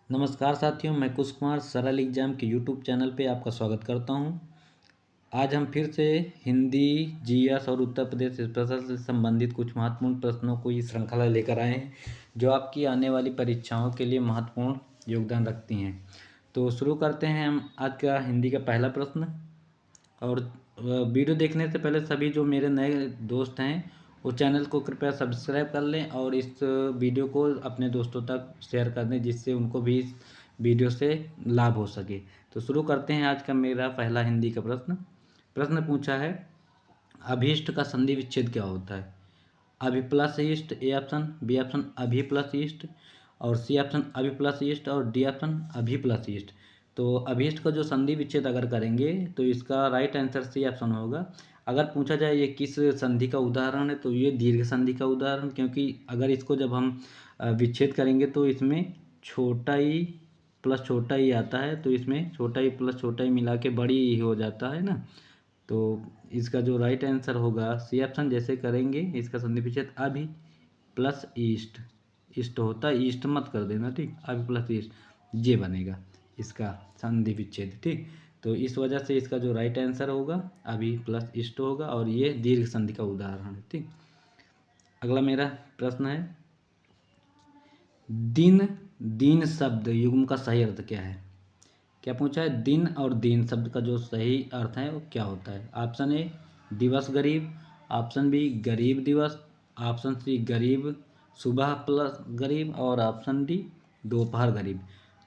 नमस्कार साथियों, मैं कुश कुमार सरल एग्जाम के यूट्यूब चैनल पे आपका स्वागत करता हूं। आज हम फिर से हिंदी, जीएस और उत्तर प्रदेश स्पेशल से संबंधित कुछ महत्वपूर्ण प्रश्नों को इस श्रृंखला लेकर आए हैं जो आपकी आने वाली परीक्षाओं के लिए महत्वपूर्ण योगदान रखती हैं। तो शुरू करते हैं हम आज का हिंदी का पहला प्रश्न। और वीडियो देखने से पहले सभी जो मेरे नए दोस्त हैं वो चैनल को कृपया सब्सक्राइब कर लें और इस वीडियो को अपने दोस्तों तक शेयर कर दें जिससे उनको भी इस वीडियो से लाभ हो सके। तो शुरू करते हैं आज का मेरा पहला हिंदी का प्रश्न। प्रश्न पूछा है, अभीष्ट का संधि विच्छेद क्या होता है? अभी प्लस ईस्ट ए ऑप्शन, बी ऑप्शन अभी प्लस ईस्ट और सी ऑप्शन अभी प्लस ईस्ट और डी ऑप्शन अभी प्लस ईस्ट। तो अभीष्ट का जो संधि विच्छेद अगर करेंगे तो इसका राइट आंसर सी ऑप्शन होगा। अगर पूछा जाए ये किस संधि का उदाहरण है तो ये दीर्घ संधि का उदाहरण, क्योंकि अगर इसको जब हम विच्छेद करेंगे तो इसमें छोटा ई प्लस छोटा ई आता है, तो इसमें छोटा ई प्लस छोटा ई मिला के बड़ी ई हो जाता है ना। तो इसका जो राइट आंसर होगा सी ऑप्शन। जैसे करेंगे इसका संधि विच्छेद अभी प्लस ईस्ट, ईस्ट होता है ईस्ट मत कर देना, ठीक। अभी प्लस ईस्ट ये बनेगा इसका संधि विच्छेद, ठीक। तो इस वजह से इसका जो राइट आंसर होगा अभी प्लस ईस्ट होगा और ये दीर्घ संधि का उदाहरण है, ठीक। अगला मेरा प्रश्न है, दिन दीन शब्द युग्म का सही अर्थ क्या है? क्या पूछा है? दिन और दीन शब्द का जो सही अर्थ है वो क्या होता है? ऑप्शन ए दिवस गरीब, ऑप्शन बी गरीब दिवस, ऑप्शन सी गरीब सुबह प्लस गरीब और ऑप्शन डी दोपहर गरीब।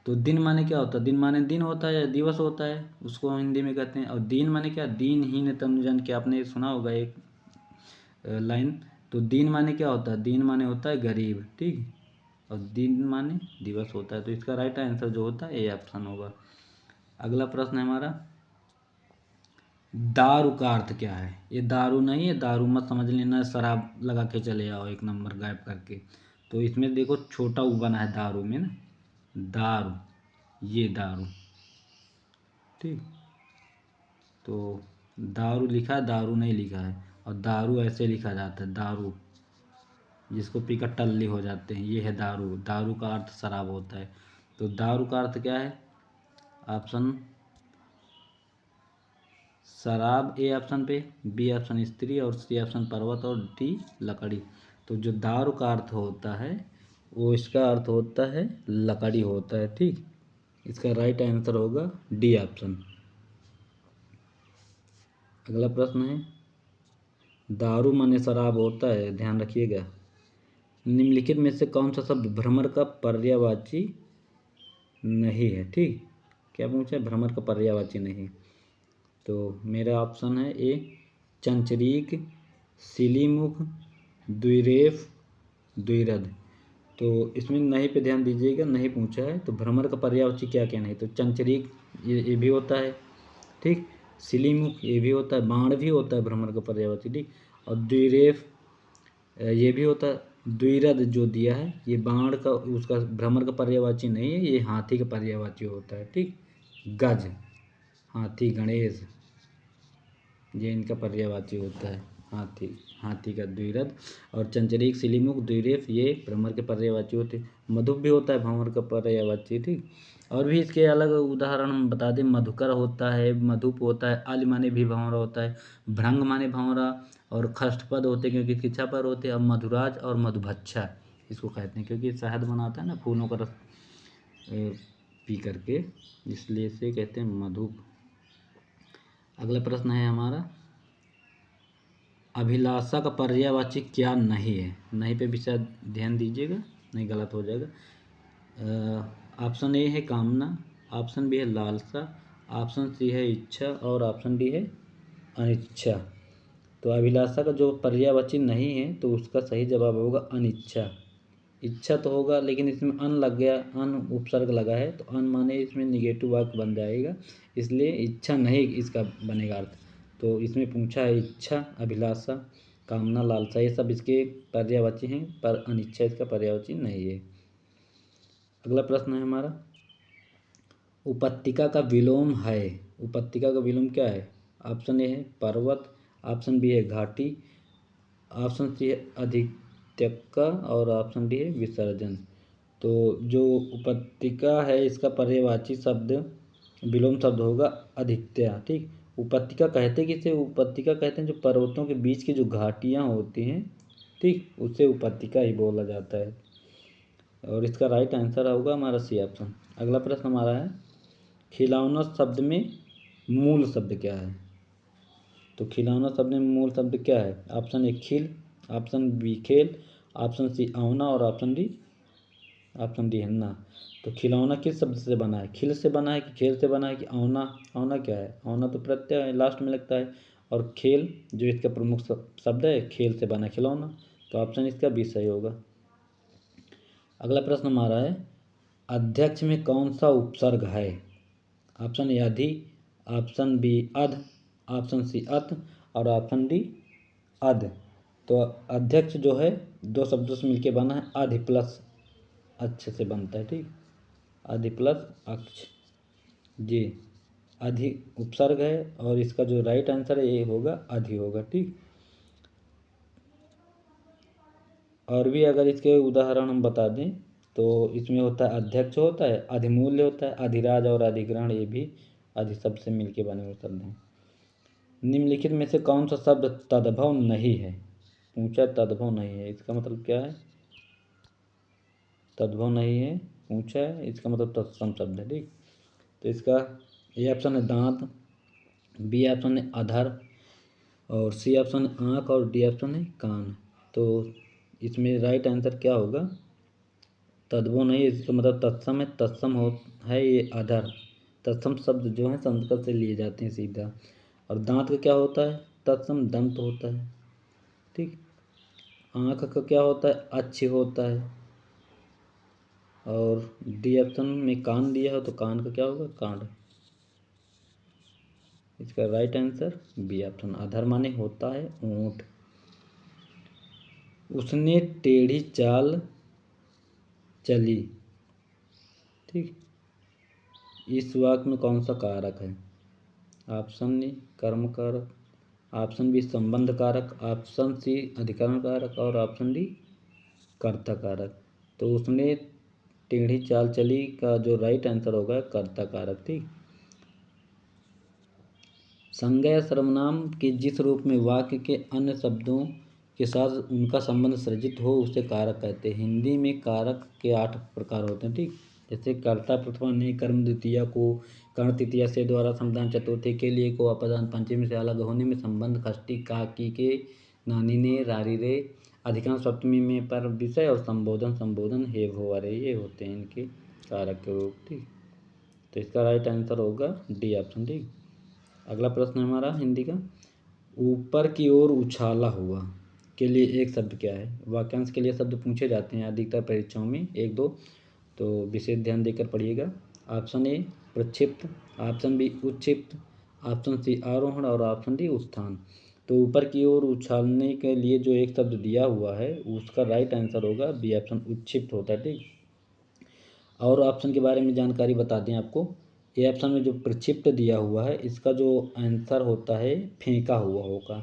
तो दिन माने क्या होता है? दिन माने दिन होता है या दिवस होता है, उसको हिंदी में कहते हैं। और दीन माने क्या? दीनहीन तन जन के, आपने सुना होगा एक लाइन। तो दिन माने क्या होता है? दिन माने होता है गरीब, ठीक। और दिन माने दिवस होता है। तो इसका राइट आंसर जो होता है ए ऑप्शन होगा। अगला प्रश्न है हमारा, दारू का अर्थ क्या है? ये दारू नहीं है, दारू मत समझ लेना शराब लगा के चले आओ एक नंबर गायब करके। तो इसमें देखो छोटा ऊ बना है दारू में ना, दारू, ये दारू, ठीक। तो दारू लिखा है, दारू नहीं लिखा है। और दारू ऐसे लिखा जाता है, दारू जिसको पीकर टल्ली हो जाते हैं, ये है दारू। दारू का अर्थ शराब होता है। तो दारू का अर्थ क्या है? ऑप्शन शराब ए ऑप्शन पे, बी ऑप्शन स्त्री और सी ऑप्शन पर्वत और डी लकड़ी। तो जो दारू का अर्थ होता है वो इसका अर्थ होता है लकड़ी होता है, ठीक। इसका राइट आंसर होगा डी ऑप्शन। अगला प्रश्न है, दारू माने शराब होता है, ध्यान रखिएगा। निम्नलिखित में से कौन सा शब्द भ्रमर का पर्यायवाची नहीं है, ठीक। क्या पूछा है? भ्रमर का पर्यायवाची नहीं। तो मेरा ऑप्शन है ए चंचरीक, सिलीमुख, द्विरेफ, द्विरद। तो इसमें नहीं पे ध्यान दीजिएगा, नहीं पूछा है। तो भ्रमर का पर्यायवाची क्या क्या नहीं? तो चंचरीक ये भी होता है, ठीक। सिलीमुख ये भी होता है, बाण भी होता है भ्रमर का पर्यायवाची, ठीक। और द्विरेफ ये भी होता है। द्विरद जो दिया है ये बाण का, उसका भ्रमर का पर्यायवाची नहीं है, ये हाथी का पर्यायवाची होता है, ठीक। गज, हाथी, गणेश, ये इनका पर्यायवाची होता है, हाथी, हाथी का द्विरथ। और चंचरीक, सिलीमुख, द्विरेफ ये भ्रमर के पर्यायवाची होते। मधुप भी होता है भ्रमर का पर्यायवाची, ठीक। और भी इसके अलग उदाहरण हम बता दें, मधुकर होता है, मधुप होता है, आल माने भी भंवरा होता है, भृंग माने भंवरा और खष्टपद होते हैं क्योंकि इसके छह पर होते हैं। अब मधुराज और मधुभच्छा इसको कहते हैं क्योंकि शहद बनाता है ना फूलों का रस पी करके, इसलिए इसे कहते हैं मधुप। अगला प्रश्न है हमारा, अभिलाषा का पर्यायवाची क्या नहीं है? नहीं पे भी शायद ध्यान दीजिएगा, नहीं गलत हो जाएगा। ऑप्शन ए है कामना, ऑप्शन बी है लालसा, ऑप्शन सी है इच्छा और ऑप्शन डी है अनिच्छा। तो अभिलाषा का जो पर्यायवाची नहीं है तो उसका सही जवाब होगा अनिच्छा। इच्छा तो होगा लेकिन इसमें अन लग गया, अन उपसर्ग लगा है, तो अन माने इसमें निगेटिव वाक्य बन जाएगा, इसलिए इच्छा नहीं इसका बनेगा अर्थ। तो इसमें पूछा है इच्छा, अभिलाषा, कामना, लालसा ये सब इसके पर्यायवाची हैं, पर अनिच्छा इसका पर्यायवाची नहीं है। अगला प्रश्न है हमारा, उपत्यका का विलोम है। उपत्यका का विलोम क्या है? ऑप्शन ए है पर्वत, ऑप्शन बी है घाटी, ऑप्शन सी है अधित्यक्का और ऑप्शन डी है विसर्जन। तो जो उपत्यका है इसका पर्यायवाची शब्द विलोम शब्द होगा अधिकत्या। ठीक, उपत्यका कहते किसे, उपत्यका कहते हैं जो पर्वतों के बीच की जो घाटियाँ होती हैं, ठीक, उसे उपत्यका ही बोला जाता है। और इसका राइट आंसर होगा हमारा सी ऑप्शन। अगला प्रश्न हमारा है खिलौना शब्द में मूल शब्द क्या है। तो खिलौना शब्द में मूल शब्द क्या है। ऑप्शन ए खिल, ऑप्शन बी खेल, ऑप्शन सी औना और ऑप्शन डी हिन्ना। तो खिलौना किस शब्द से बना है, खिल से बना है कि खेल से बना है कि औना। औना क्या है, औना तो प्रत्यय लास्ट में लगता है, और खेल जो इसका प्रमुख शब्द है खेल से बना है खिलौना। तो ऑप्शन इसका बी सही होगा। अगला प्रश्न हमारा है अध्यक्ष में कौन सा उपसर्ग है। ऑप्शन ए अधि, ऑप्शन बी अध, ऑप्शन सी अत और ऑप्शन डी अध। तो अध्यक्ष जो है दो शब्दों से मिलकर बना है, अधि प्लस अक्ष से बनता है। ठीक, अधि प्लस अक्ष, जी अधि उपसर्ग है और इसका जो राइट आंसर है ये होगा अधि होगा। ठीक, और भी अगर इसके उदाहरण हम बता दें तो इसमें होता है अध्यक्ष होता है, अधिमूल्य होता है, अधिराज और अधिग्रहण, ये भी अधि शब्द से मिलके बने हुए शब्द हैं। निम्नलिखित में से कौन सा शब्द तद्भव नहीं है। पूछा तद्भव नहीं है, इसका मतलब क्या है, तद्भव नहीं है पूछा है, इसका मतलब तत्सम शब्द है। ठीक, तो इसका ए ऑप्शन है दांत, बी ऑप्शन है अधर और सी ऑप्शन है आँख और डी ऑप्शन है कान। तो इसमें राइट आंसर क्या होगा, तद्भव नहीं, इसका मतलब तत्सम है, तत्सम हो है ये अधर। तत्सम शब्द जो है संस्कृत से लिए जाते हैं सीधा। और दांत का क्या होता है, तत्सम दंत होता है। ठीक, आँख का क्या होता है, अच्छी होता है। और डी ऑप्शन में कान दिया हो तो कान का क्या होगा, कांड। इसका राइट आंसर बी ऑप्शन, अधर माने होता है ऊँट। उसने टेढ़ी चाल चली। ठीक, इस वाक्य में कौन सा कारक है। ऑप्शन ए कर्म कारक, ऑप्शन बी संबंध कारक, ऑप्शन सी अधिकरण कारक और ऑप्शन डी कर्ता कारक। तो उसने टेढ़ी चाल चली का जो राइट आंसर होगा कर्ता कारक। ठीक, संज्ञा या सर्वनाम के जिस रूप में वाक्य के अन्य शब्दों के साथ उनका संबंध सृजित हो उसे कारक कहते हैं। हिंदी में कारक के 8 प्रकार होते हैं। ठीक, जैसे कर्ता प्रथमा ने, कर्म द्वितीया को, कर्ण तृतीया से, द्वारा समाधान चतुर्थी के लिए को, अपदान पंचमी से अलग होने में, संबंध खष्टी का की के, नानी ने, रारी रे, अधिकांश सप्तमी में, पर विषय और संबोधन हे भो अरे, ये होते हैं इनके कारक के रूप। ठीक, तो इसका राइट आंसर होगा डी ऑप्शन। ठीक, अगला प्रश्न हमारा हिंदी का ऊपर की ओर उछाला हुआ के लिए एक शब्द क्या है। वाक्यांश के लिए शब्द पूछे जाते हैं अधिकतर परीक्षाओं में, एक दो, तो विशेष ध्यान देकर पढ़िएगा। ऑप्शन ए प्रक्षिप्त, ऑप्शन बी उच्छिप्त, ऑप्शन सी आरोहण और ऑप्शन डी उत्थान। तो ऊपर की ओर उछालने के लिए जो एक शब्द दिया हुआ है उसका राइट आंसर होगा बी ऑप्शन, उच्छिप्त होता है। ठीक, और ऑप्शन के बारे में जानकारी बता दें आपको, ए ऑप्शन में जो प्रक्षिप्त दिया हुआ है इसका जो आंसर होता है फेंका हुआ होगा,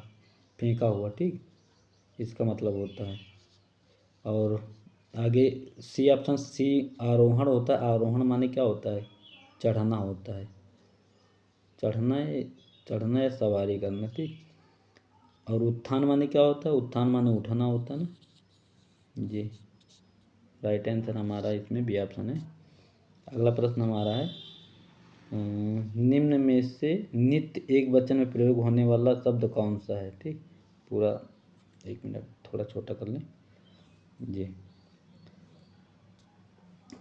फेंका हुआ। ठीक, इसका मतलब होता है। और आगे सी ऑप्शन सी आरोहण होता है, आरोहण माने क्या होता है, चढ़ना होता है, चढ़ना या सवारी करना। ठीक, और उत्थान माने क्या होता है, उत्थान माने उठना होता है ना जी। राइट आंसर हमारा इसमें बी ऑप्शन है। अगला प्रश्न हमारा है निम्न में से नित्य एक वचन में प्रयोग होने वाला शब्द कौन सा है। ठीक, पूरा एक मिनट थोड़ा छोटा कर लें जी।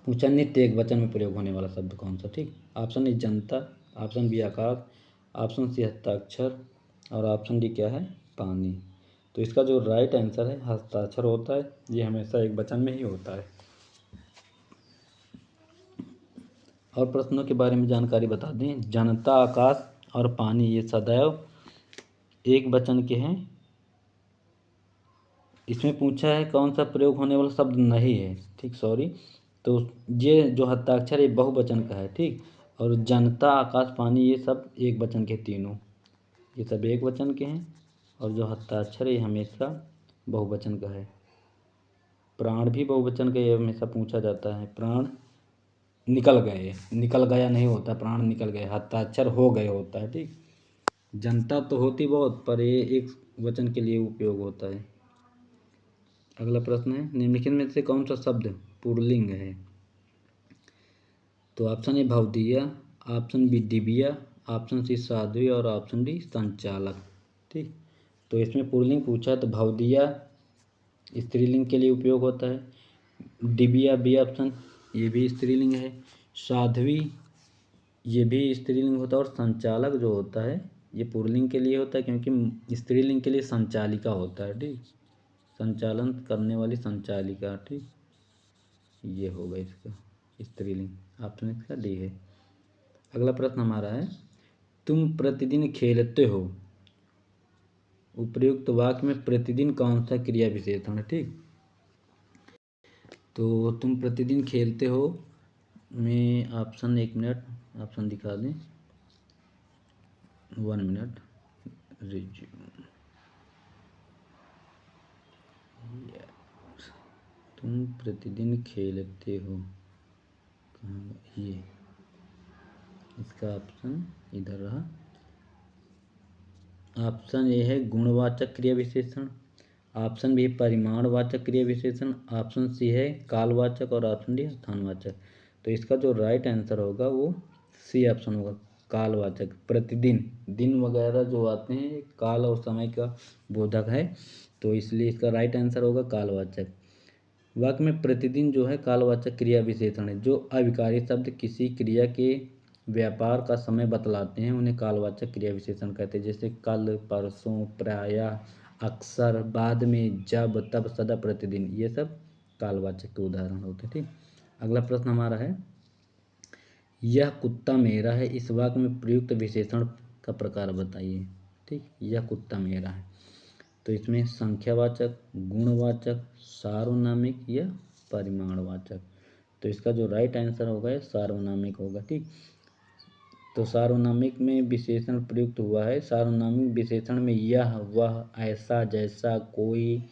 पूछा नित्य एक वचन में प्रयोग होने वाला शब्द कौन सा। ठीक, option A Janata, option B Akash, option C हस्ताक्षर और ऑप्शन डी क्या है, पानी। तो इसका जो राइट आंसर है हस्ताक्षर होता है, ये हमेशा एक वचन में ही होता है। और प्रश्नों के बारे में जानकारी बता दें, जनता, आकाश और पानी ये सदैव एक वचन के हैं। इसमें पूछा है कौन सा प्रयोग होने वाला शब्द नहीं है। ठीक, सॉरी, तो ये जो हस्ताक्षर ये बहुवचन का है। ठीक, और जनता, आकाश, पानी ये सब एक वचन के, तीनों ये सब एक वचन के हैं और जो हस्ताक्षर ये हमेशा बहुवचन का है। प्राण भी बहुवचन का ये हमेशा पूछा जाता है। प्राण निकल गए, निकल गया नहीं होता, प्राण निकल गए, हस्ताक्षर हो गए होता है। ठीक, जनता तो होती बहुत, पर ये एक वचन के लिए उपयोग होता है। अगला प्रश्न है, निम्नलिखित में से कौन सा शब्द पुल्लिंग है? तो ऑप्शन ए भवदीय, ऑप्शन बी डिबिया, ऑप्शन सी साध्वी और ऑप्शन डी संचालक। ठीक, तो इसमें पुल्लिंग पूछा है तो भवदीया स्त्रीलिंग के लिए उपयोग होता है। डिबिया बी ऑप्शन ये भी स्त्रीलिंग है। साध्वी ये भी स्त्रीलिंग होता है। और संचालक जो होता है ये पुल्लिंग के लिए होता है, क्योंकि स्त्रीलिंग के लिए संचालिका होता है। ठीक, संचालन करने वाली संचालिका। ठीक, ये होगा इसका स्त्रीलिंग, ऑप्शन इसका डी है। अगला प्रश्न हमारा है, तुम प्रतिदिन खेलते हो, उपयुक्त वाक्य में प्रतिदिन कौन सा क्रिया विशेषण है? ठीक, तो तुम प्रतिदिन खेलते हो में ऑप्शन, एक मिनट ऑप्शन दिखा दें, 1 मिनट, रिज्यूम, तुम प्रतिदिन खेलते हो, कहाँ ये इसका ऑप्शन इधर रहा। ऑप्शन ए है गुणवाचक क्रिया विशेषण, ऑप्शन बी परिमाणवाचक क्रिया विशेषण, ऑप्शन सी है कालवाचक और ऑप्शन डी स्थानवाचक। तो इसका जो राइट आंसर होगा वो सी ऑप्शन होगा, कालवाचक। प्रतिदिन, दिन वगैरह जो आते हैं काल और समय का बोधक है, तो इसलिए इसका राइट आंसर होगा कालवाचक। वाक्य में प्रतिदिन जो है कालवाचक क्रिया विशेषण है। जो अविकारी शब्द किसी क्रिया के व्यापार का समय बतलाते हैं उन्हें कालवाचक क्रिया विशेषण कहते हैं। जैसे कल, परसों, प्रायः, अक्सर, बाद में, जब, तब, सदा, प्रतिदिन, ये सब कालवाचक के उदाहरण होते हैं। ठीक, अगला प्रश्न हमारा है, यह कुत्ता मेरा है, इस वाक्य में प्रयुक्त विशेषण का प्रकार बताइए। ठीक, यह कुत्ता मेरा है, तो इसमें संख्यावाचक, गुणवाचक, सार्वनामिक या परिमाणवाचक। तो इसका जो राइट आंसर होगा ये सार्वनामिक होगा। ठीक, तो सार्वनामिक में विशेषण प्रयुक्त हुआ है। सार्वनामिक विशेषण में यह, वह, ऐसा, जैसा, कोई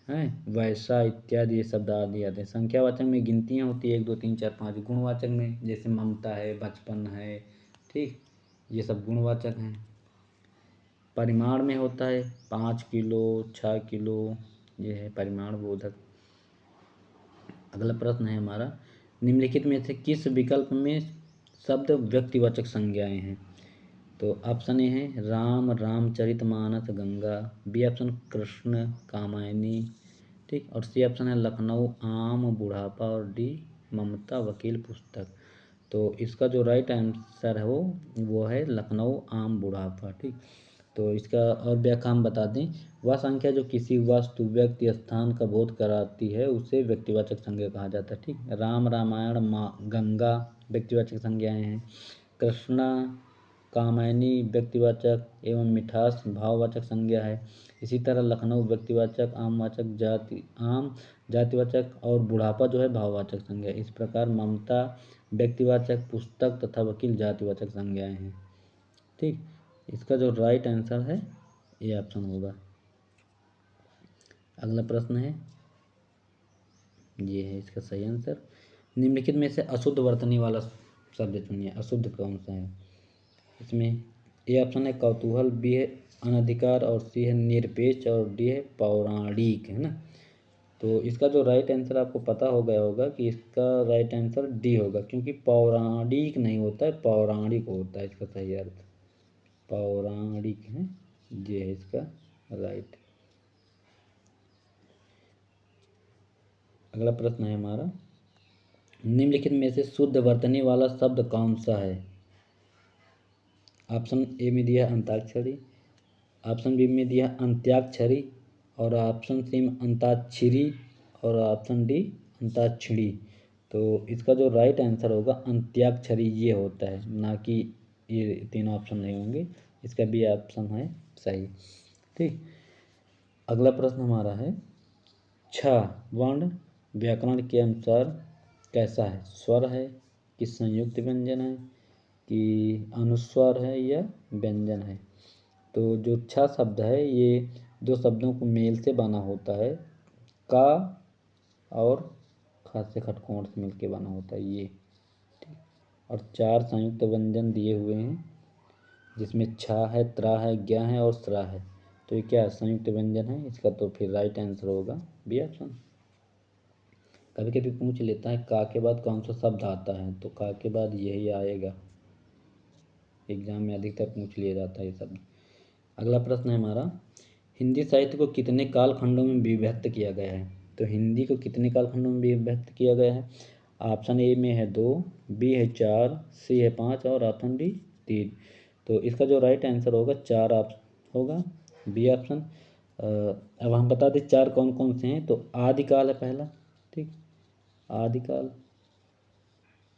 है, वैसा इत्यादि ये शब्द आदि आते हैं। संख्यावाचक में गिनतियाँ होती है 1 2 3 4 5। गुणवाचक में जैसे ममता है, बचपन है, ठीक, ये सब गुणवाचक हैं। परिमाण में होता है 5 किलो, 6 किलो, ये है परिमाण बोधक। अगला प्रश्न है हमारा, निम्नलिखित में से किस विकल्प में शब्द व्यक्तिवाचक संज्ञाएं हैं? तो ऑप्शन ए है राम, रामचरितमानस, गंगा, बी ऑप्शन कृष्ण, कामायनी, ठीक, और सी ऑप्शन है लखनऊ, आम, बुढ़ापा, और डी ममता, वकील, पुस्तक। तो इसका जो राइट आंसर है वो है लखनऊ, आम, बुढ़ापा। ठीक, तो इसका और व्याख्या हम बता दें, वह संख्या जो किसी वस्तु, व्यक्ति, स्थान का बोध कराती है उसे व्यक्तिवाचक संज्ञा कहा जाता है। ठीक, राम, रामायण, गंगा व्यक्तिवाचक संज्ञाएं हैं। कृष्णा, कामायनी व्यक्तिवाचक एवं मिठास भाववाचक संज्ञा है। इसी तरह लखनऊ व्यक्तिवाचक, आमवाचक, आम जातिवाचक और बुढ़ापा जो है भाववाचक संज्ञा। इस प्रकार ममता व्यक्तिवाचक, पुस्तक तथा वकील जातिवाचक संज्ञाएं हैं। ठीक, इसका जो राइट आंसर है ये ऑप्शन होगा। अगला प्रश्न है, ये है इसका सही आंसर, निम्नलिखित में से अशुद्ध वर्तनी वाला शब्द चुनिए। अशुद्ध कौन सा है? इसमें ए ऑप्शन है कौतूहल, बी है अनधिकार, और सी है निरपेक्ष, और डी है पौराणिक, है ना। तो इसका जो राइट आंसर आपको पता हो गया होगा कि इसका राइट आंसर डी होगा, क्योंकि पौराणिक नहीं होता है, पौराणिक होता है इसका सही अर्थ, पौराणिक है, ये है इसका राइट। अगला प्रश्न है हमारा, निम्नलिखित में से शुद्ध वर्तनी वाला शब्द कौन सा है? ऑप्शन ए में दिया अंताक्षरी, ऑप्शन बी में दिया अंत्याक्षरी, और ऑप्शन सी में अंताक्षरी, और ऑप्शन डी अंताक्षरी। तो इसका जो राइट आंसर होगा अंत्याक्षरी ये होता है, ना कि ये तीनों ऑप्शन नहीं होंगे। इसका बी ऑप्शन है सही। ठीक, अगला प्रश्न हमारा है, छ वर्ण व्याकरण के अनुसार कैसा है? स्वर है कि संयुक्त व्यंजन है कि अनुस्वार है या व्यंजन है? तो जो छ शब्द है ये दो शब्दों को मेल से बना होता है, का और खासे खटकोण से मिलके बना होता है ये, ठीक। और 4 संयुक्त व्यंजन दिए हुए हैं जिसमें छा है, त्रा है, ज्ञा है और स्रा है। तो ये क्या संयुक्त व्यंजन है, इसका तो फिर राइट आंसर होगा बी ऑप्शन। कभी कभी पूछ लेता है का के बाद कौन सा शब्द आता है, तो का के बाद यही आएगा, एग्जाम में अधिकतर पूछ लिया जाता है ये शब्द। अगला प्रश्न है हमारा, हिंदी साहित्य को कितने कालखंडों में विभक्त किया गया है। तो हिंदी को कितने कालखंडों में विभक्त किया गया है। ऑप्शन ए में है 2, बी है 4, सी है 5 और ऑप्शन डी 3। तो इसका जो राइट आंसर होगा 4 होगा, बी ऑप्शन। अब हम बता दें 4 कौन कौन से हैं। तो आदिकाल है पहला, ठीक, आदिकाल,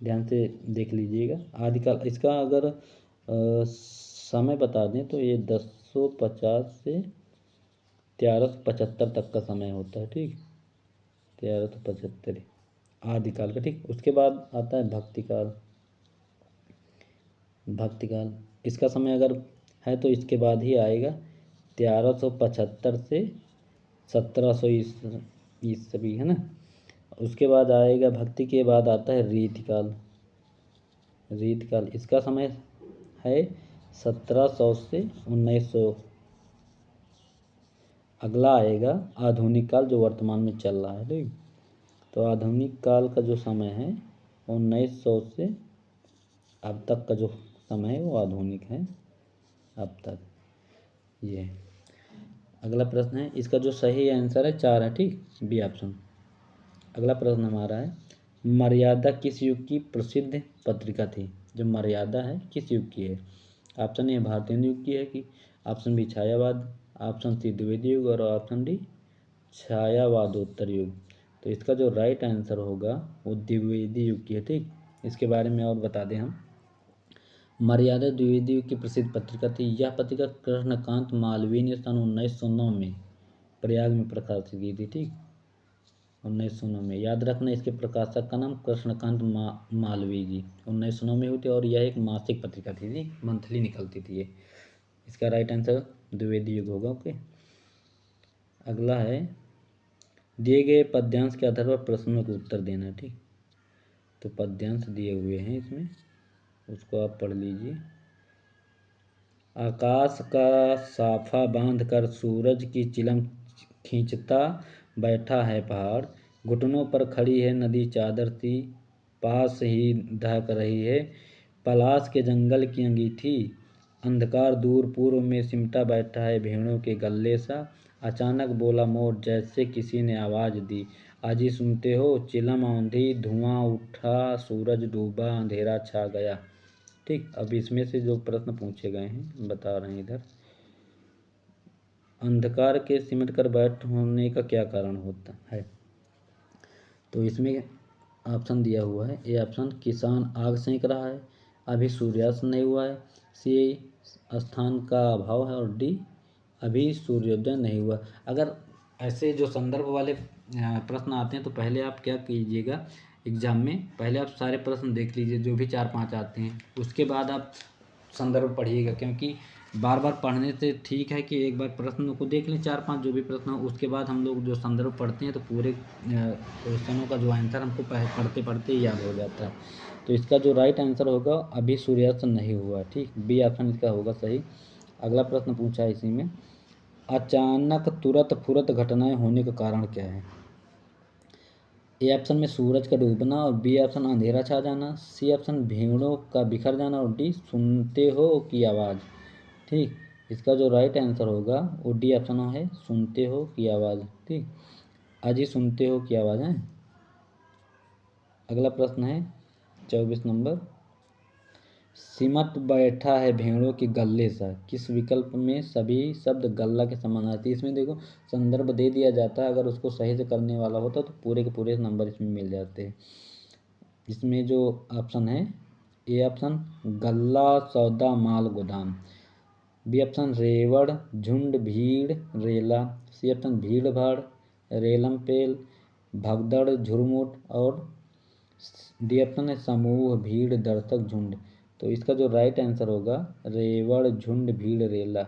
ध्यान से देख लीजिएगा। आदिकाल इसका अगर समय बता दें तो ये 1050 से 1375 तक का समय होता है, ठीक, 1375 आदिकाल का, ठीक। उसके बाद आता है भक्तिकाल। भक्तिकाल इसका समय अगर है तो इसके बाद ही आएगा 1375 से 1700 ईस्वी, है ना। उसके बाद आएगा, भक्ति के बाद आता है रीतिकाल। रीतिकाल इसका समय है 1700 से 1900। अगला आएगा आधुनिक काल जो वर्तमान में चल रहा है, ठीक। तो आधुनिक काल का जो समय है 1900 से अब तक का जो समय है वो आधुनिक है अब तक, ये। अगला प्रश्न है, इसका जो सही आंसर है 4 है, ठीक, बी ऑप्शन। अगला प्रश्न हमारा है, मर्यादा किस युग की प्रसिद्ध पत्रिका थी। जो मर्यादा है किस युग की है। ऑप्शन ए भारतीय युग की है कि, ऑप्शन बी छायावाद, ऑप्शन सी द्विवेदी युग और ऑप्शन डी छायावादोत्तर युग। तो इसका जो राइट आंसर होगा वो द्विवेदी युग की है, ठीक। इसके बारे में और बता दें हम, मर्यादा द्विवेदी युग की प्रसिद्ध पत्रिका थी। यह पत्रिका कृष्णकांत मालवीय ने सन 1909 में प्रयाग में प्रकाशित की थी, ठीक, 1909 में। याद रखना इसके प्रकाशक का नाम कृष्णकांत मालवीय जी 1909 में हुई थी और यह एक मासिक पत्रिका थी, मंथली निकलती थी ये। इसका राइट आंसर द्विवेदी युग होगा, ओके। अगला है, दिए गए पद्यांश के आधार पर प्रश्नों के उत्तर देना, ठीक। तो पद्यांश दिए हुए हैं इसमें, उसको आप पढ़ लीजिए। आकाश का साफा बांध कर सूरज की चिलम खींचता बैठा है पहाड़, घुटनों पर खड़ी है नदी चादर सी, पास ही दहक रही है पलाश के जंगल की अंगीठी, अंधकार दूर पूर्व में सिमटा बैठा है भेड़ों के गल्ले सा, अचानक बोला मोर जैसे किसी ने आवाज़ दी, आजी सुनते हो चिलम आंधी धुआं उठा सूरज डूबा अंधेरा छा गया, ठीक। अब इसमें से जो प्रश्न पूछे गए हैं बता रहे हैं इधर, अंधकार के सिमट कर बैठ होने का क्या कारण होता है। तो इसमें ऑप्शन दिया हुआ है, ए ऑप्शन किसान आग सेंक रहा है, अभी सूर्यास्त नहीं हुआ है, सी स्थान का अभाव है और डी अभी सूर्योदय नहीं हुआ। अगर ऐसे जो संदर्भ वाले प्रश्न आते हैं तो पहले आप क्या कीजिएगा, एग्जाम में पहले आप सारे प्रश्न देख लीजिए जो भी 4-5 आते हैं, उसके बाद आप संदर्भ पढ़िएगा, क्योंकि बार बार पढ़ने से ठीक है कि एक बार प्रश्न को देख लें 4-5 जो भी प्रश्न हो, उसके बाद हम लोग जो संदर्भ पढ़ते हैं तो पूरे क्वेश्चनों का जो आंसर हमको पढ़ते पढ़ते ही याद हो जाता है। तो इसका जो राइट आंसर होगा अभी सूर्यास्त नहीं हुआ, ठीक, बी ऑप्शन इसका होगा सही। अगला प्रश्न पूछा है इसी में, अचानक तुरंत फुरत घटनाएं होने का कारण क्या है। ए ऑप्शन में सूरज का डूबना और बी ऑप्शन अंधेरा छा जाना, सी ऑप्शन भीड़ों का बिखर जाना और डी सुनते हो की आवाज़, ठीक। इसका जो राइट आंसर होगा वो डी ऑप्शन है, सुनते हो की आवाज़, ठीक। आज ही सुनते हो की आवाज़ है। अगला प्रश्न है 24 नंबर, सिमट बैठा है भेड़ों के गल्ले सा, किस विकल्प में सभी शब्द गल्ला के समानार्थी। इसमें देखो संदर्भ दे दिया जाता है, अगर उसको सही से करने वाला होता तो पूरे के पूरे नंबर इसमें मिल जाते हैं। इसमें जो ऑप्शन है, ए ऑप्शन गल्ला सौदा माल गोदाम, बी ऑप्शन रेवड़ झुंड भीड़ रेला, सी ऑप्शन भीड़ भाड़ रेलम पेल भगदड़ झुरमुट और डी ऑप्शन है समूह भीड़ दर्शक झुंड। तो इसका जो राइट आंसर होगा रेवड़ झुंड भीड़ रेला,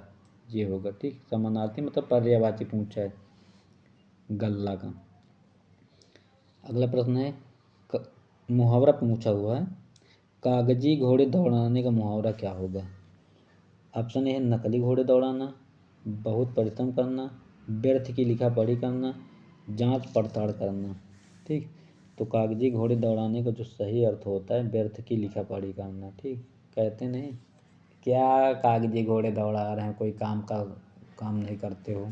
ये होगा, ठीक। समानार्थी मतलब पर्यायवाची पूछा है गल्ला का। अगला प्रश्न है मुहावरा पूछा हुआ है, कागजी घोड़े दौड़ाने का मुहावरा क्या होगा। ऑप्शन ए है नकली घोड़े दौड़ाना, बहुत परिश्रम करना, व्यर्थ की लिखा पढ़ी करना, जांच पड़ताल करना। ठीक, तो कागजी घोड़े दौड़ाने का जो सही अर्थ होता है व्यर्थ की लिखा पढ़ी करना। ठीक, कहते नहीं क्या कागजी घोड़े दौड़ा रहे हैं, कोई काम नहीं करते हो।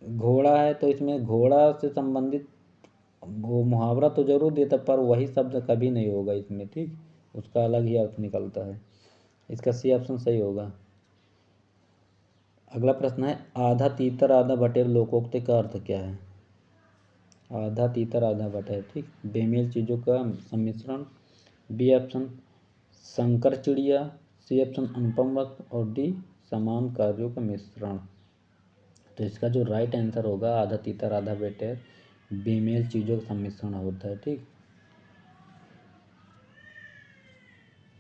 घोड़ा है तो इसमें घोड़ा से संबंधित वो मुहावरा तो जरूर देता, पर वही शब्द कभी नहीं होगा इसमें। ठीक, उसका अलग ही अर्थ निकलता है। इसका सी ऑप्शन सही होगा। अगला प्रश्न है आधा तीतर आधा बटेर लोकोक्ति का अर्थ क्या है। आधा तीतर आधा बटेर, ठीक, बेमेल चीज़ों का सम्मिश्रण। बी ऑप्शन शंकर चिड़िया, सी ऑप्शन अनुपम वक्त और डी समान कार्यों का मिश्रण। तो इसका जो राइट आंसर होगा आधा तीतर आधा बटेर बेमेल चीज़ों का सम्मिश्रण होता है। ठीक,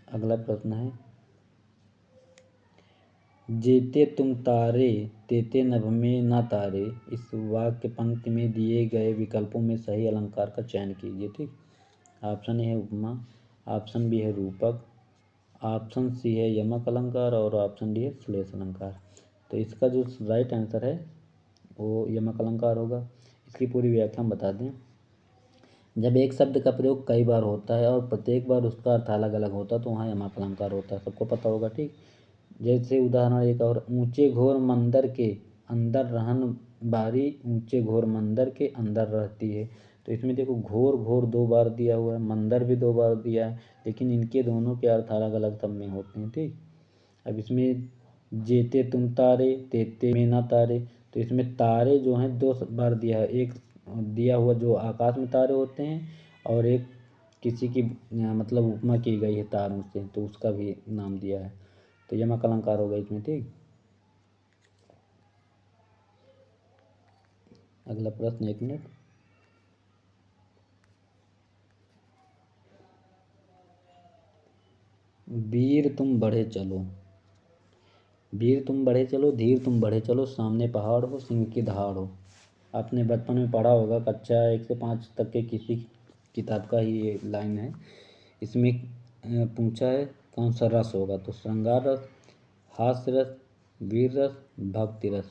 अगला प्रश्न है जेते तुम तारे तेते नभ में ना तारे, इस वाक्य पंक्ति में दिए गए विकल्पों में सही अलंकार का चयन कीजिए। ठीक, ऑप्शन ए है उपमा, ऑप्शन बी है रूपक, ऑप्शन सी है यमक अलंकार और ऑप्शन डी है श्लेष अलंकार। तो इसका जो राइट आंसर है वो यमक अलंकार होगा। इसकी पूरी व्याख्या हम बता दें। जब एक शब्द का प्रयोग कई बार होता है और प्रत्येक बार उसका अर्थ अलग अलग होता है तो वहाँ यमक अलंकार होता है, सबको पता होगा। ठीक, जैसे उदाहरण एक और, ऊंचे घोर मंदिर के अंदर रहन बारी ऊंचे घोर मंदिर के अंदर रहती है। तो इसमें देखो घोर घोर 2 बार दिया हुआ है, मंदिर भी 2 बार दिया है, लेकिन इनके दोनों के अर्थ अलग अलग सब में होते हैं। ठीक, अब इसमें जेते तुम तारे तेते में ना तारे, तो इसमें तारे जो हैं 2 बार दिया है, एक दिया हुआ जो आकाश में तारे होते हैं और एक किसी की मतलब उपमा की गई है तारों से, तो उसका भी नाम दिया है, तो यमक अलंकार होगा इसमें। ठीक, अगला प्रश्न 1 मिनट। वीर तुम बढ़े चलो, वीर तुम बढ़े चलो, धीर तुम बढ़े चलो, सामने पहाड़ हो सिंह की दहाड़ हो। आपने बचपन में पढ़ा होगा, कक्षा 1 से 5 तक के किसी किताब का ही ये लाइन है। इसमें पूछा है कौन सा रस होगा, तो श्रृंगार रस, हास्य रस, वीर रस, भक्ति रस।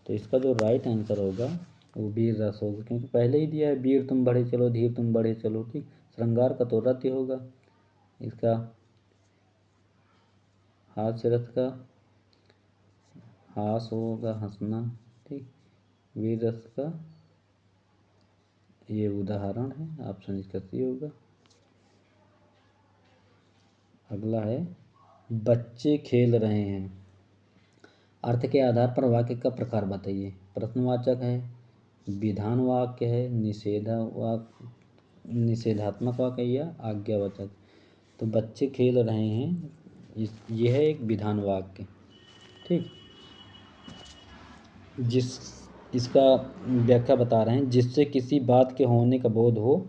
तो इसका जो राइट आंसर होगा वो वीर रस होगा, क्योंकि पहले ही दिया है वीर तुम बढ़े चलो धीर तुम बढ़े चलो। ठीक, श्रृंगार का तो रस ही होगा। इसका हास्य रस का हास होगा हंसना। ठीक, वीर रस का ये उदाहरण है, ऑप्शन इसका सी होगा। अगला है बच्चे खेल रहे हैं, अर्थ के आधार पर वाक्य का प्रकार बताइए। प्रश्नवाचक है, विधान वाक्य है, निषेधात्मक वाक्य या आज्ञावाचक। तो बच्चे खेल रहे हैं यह है एक विधान वाक्य। ठीक, इसका व्याख्या बता रहे हैं, जिससे किसी बात के होने का बोध हो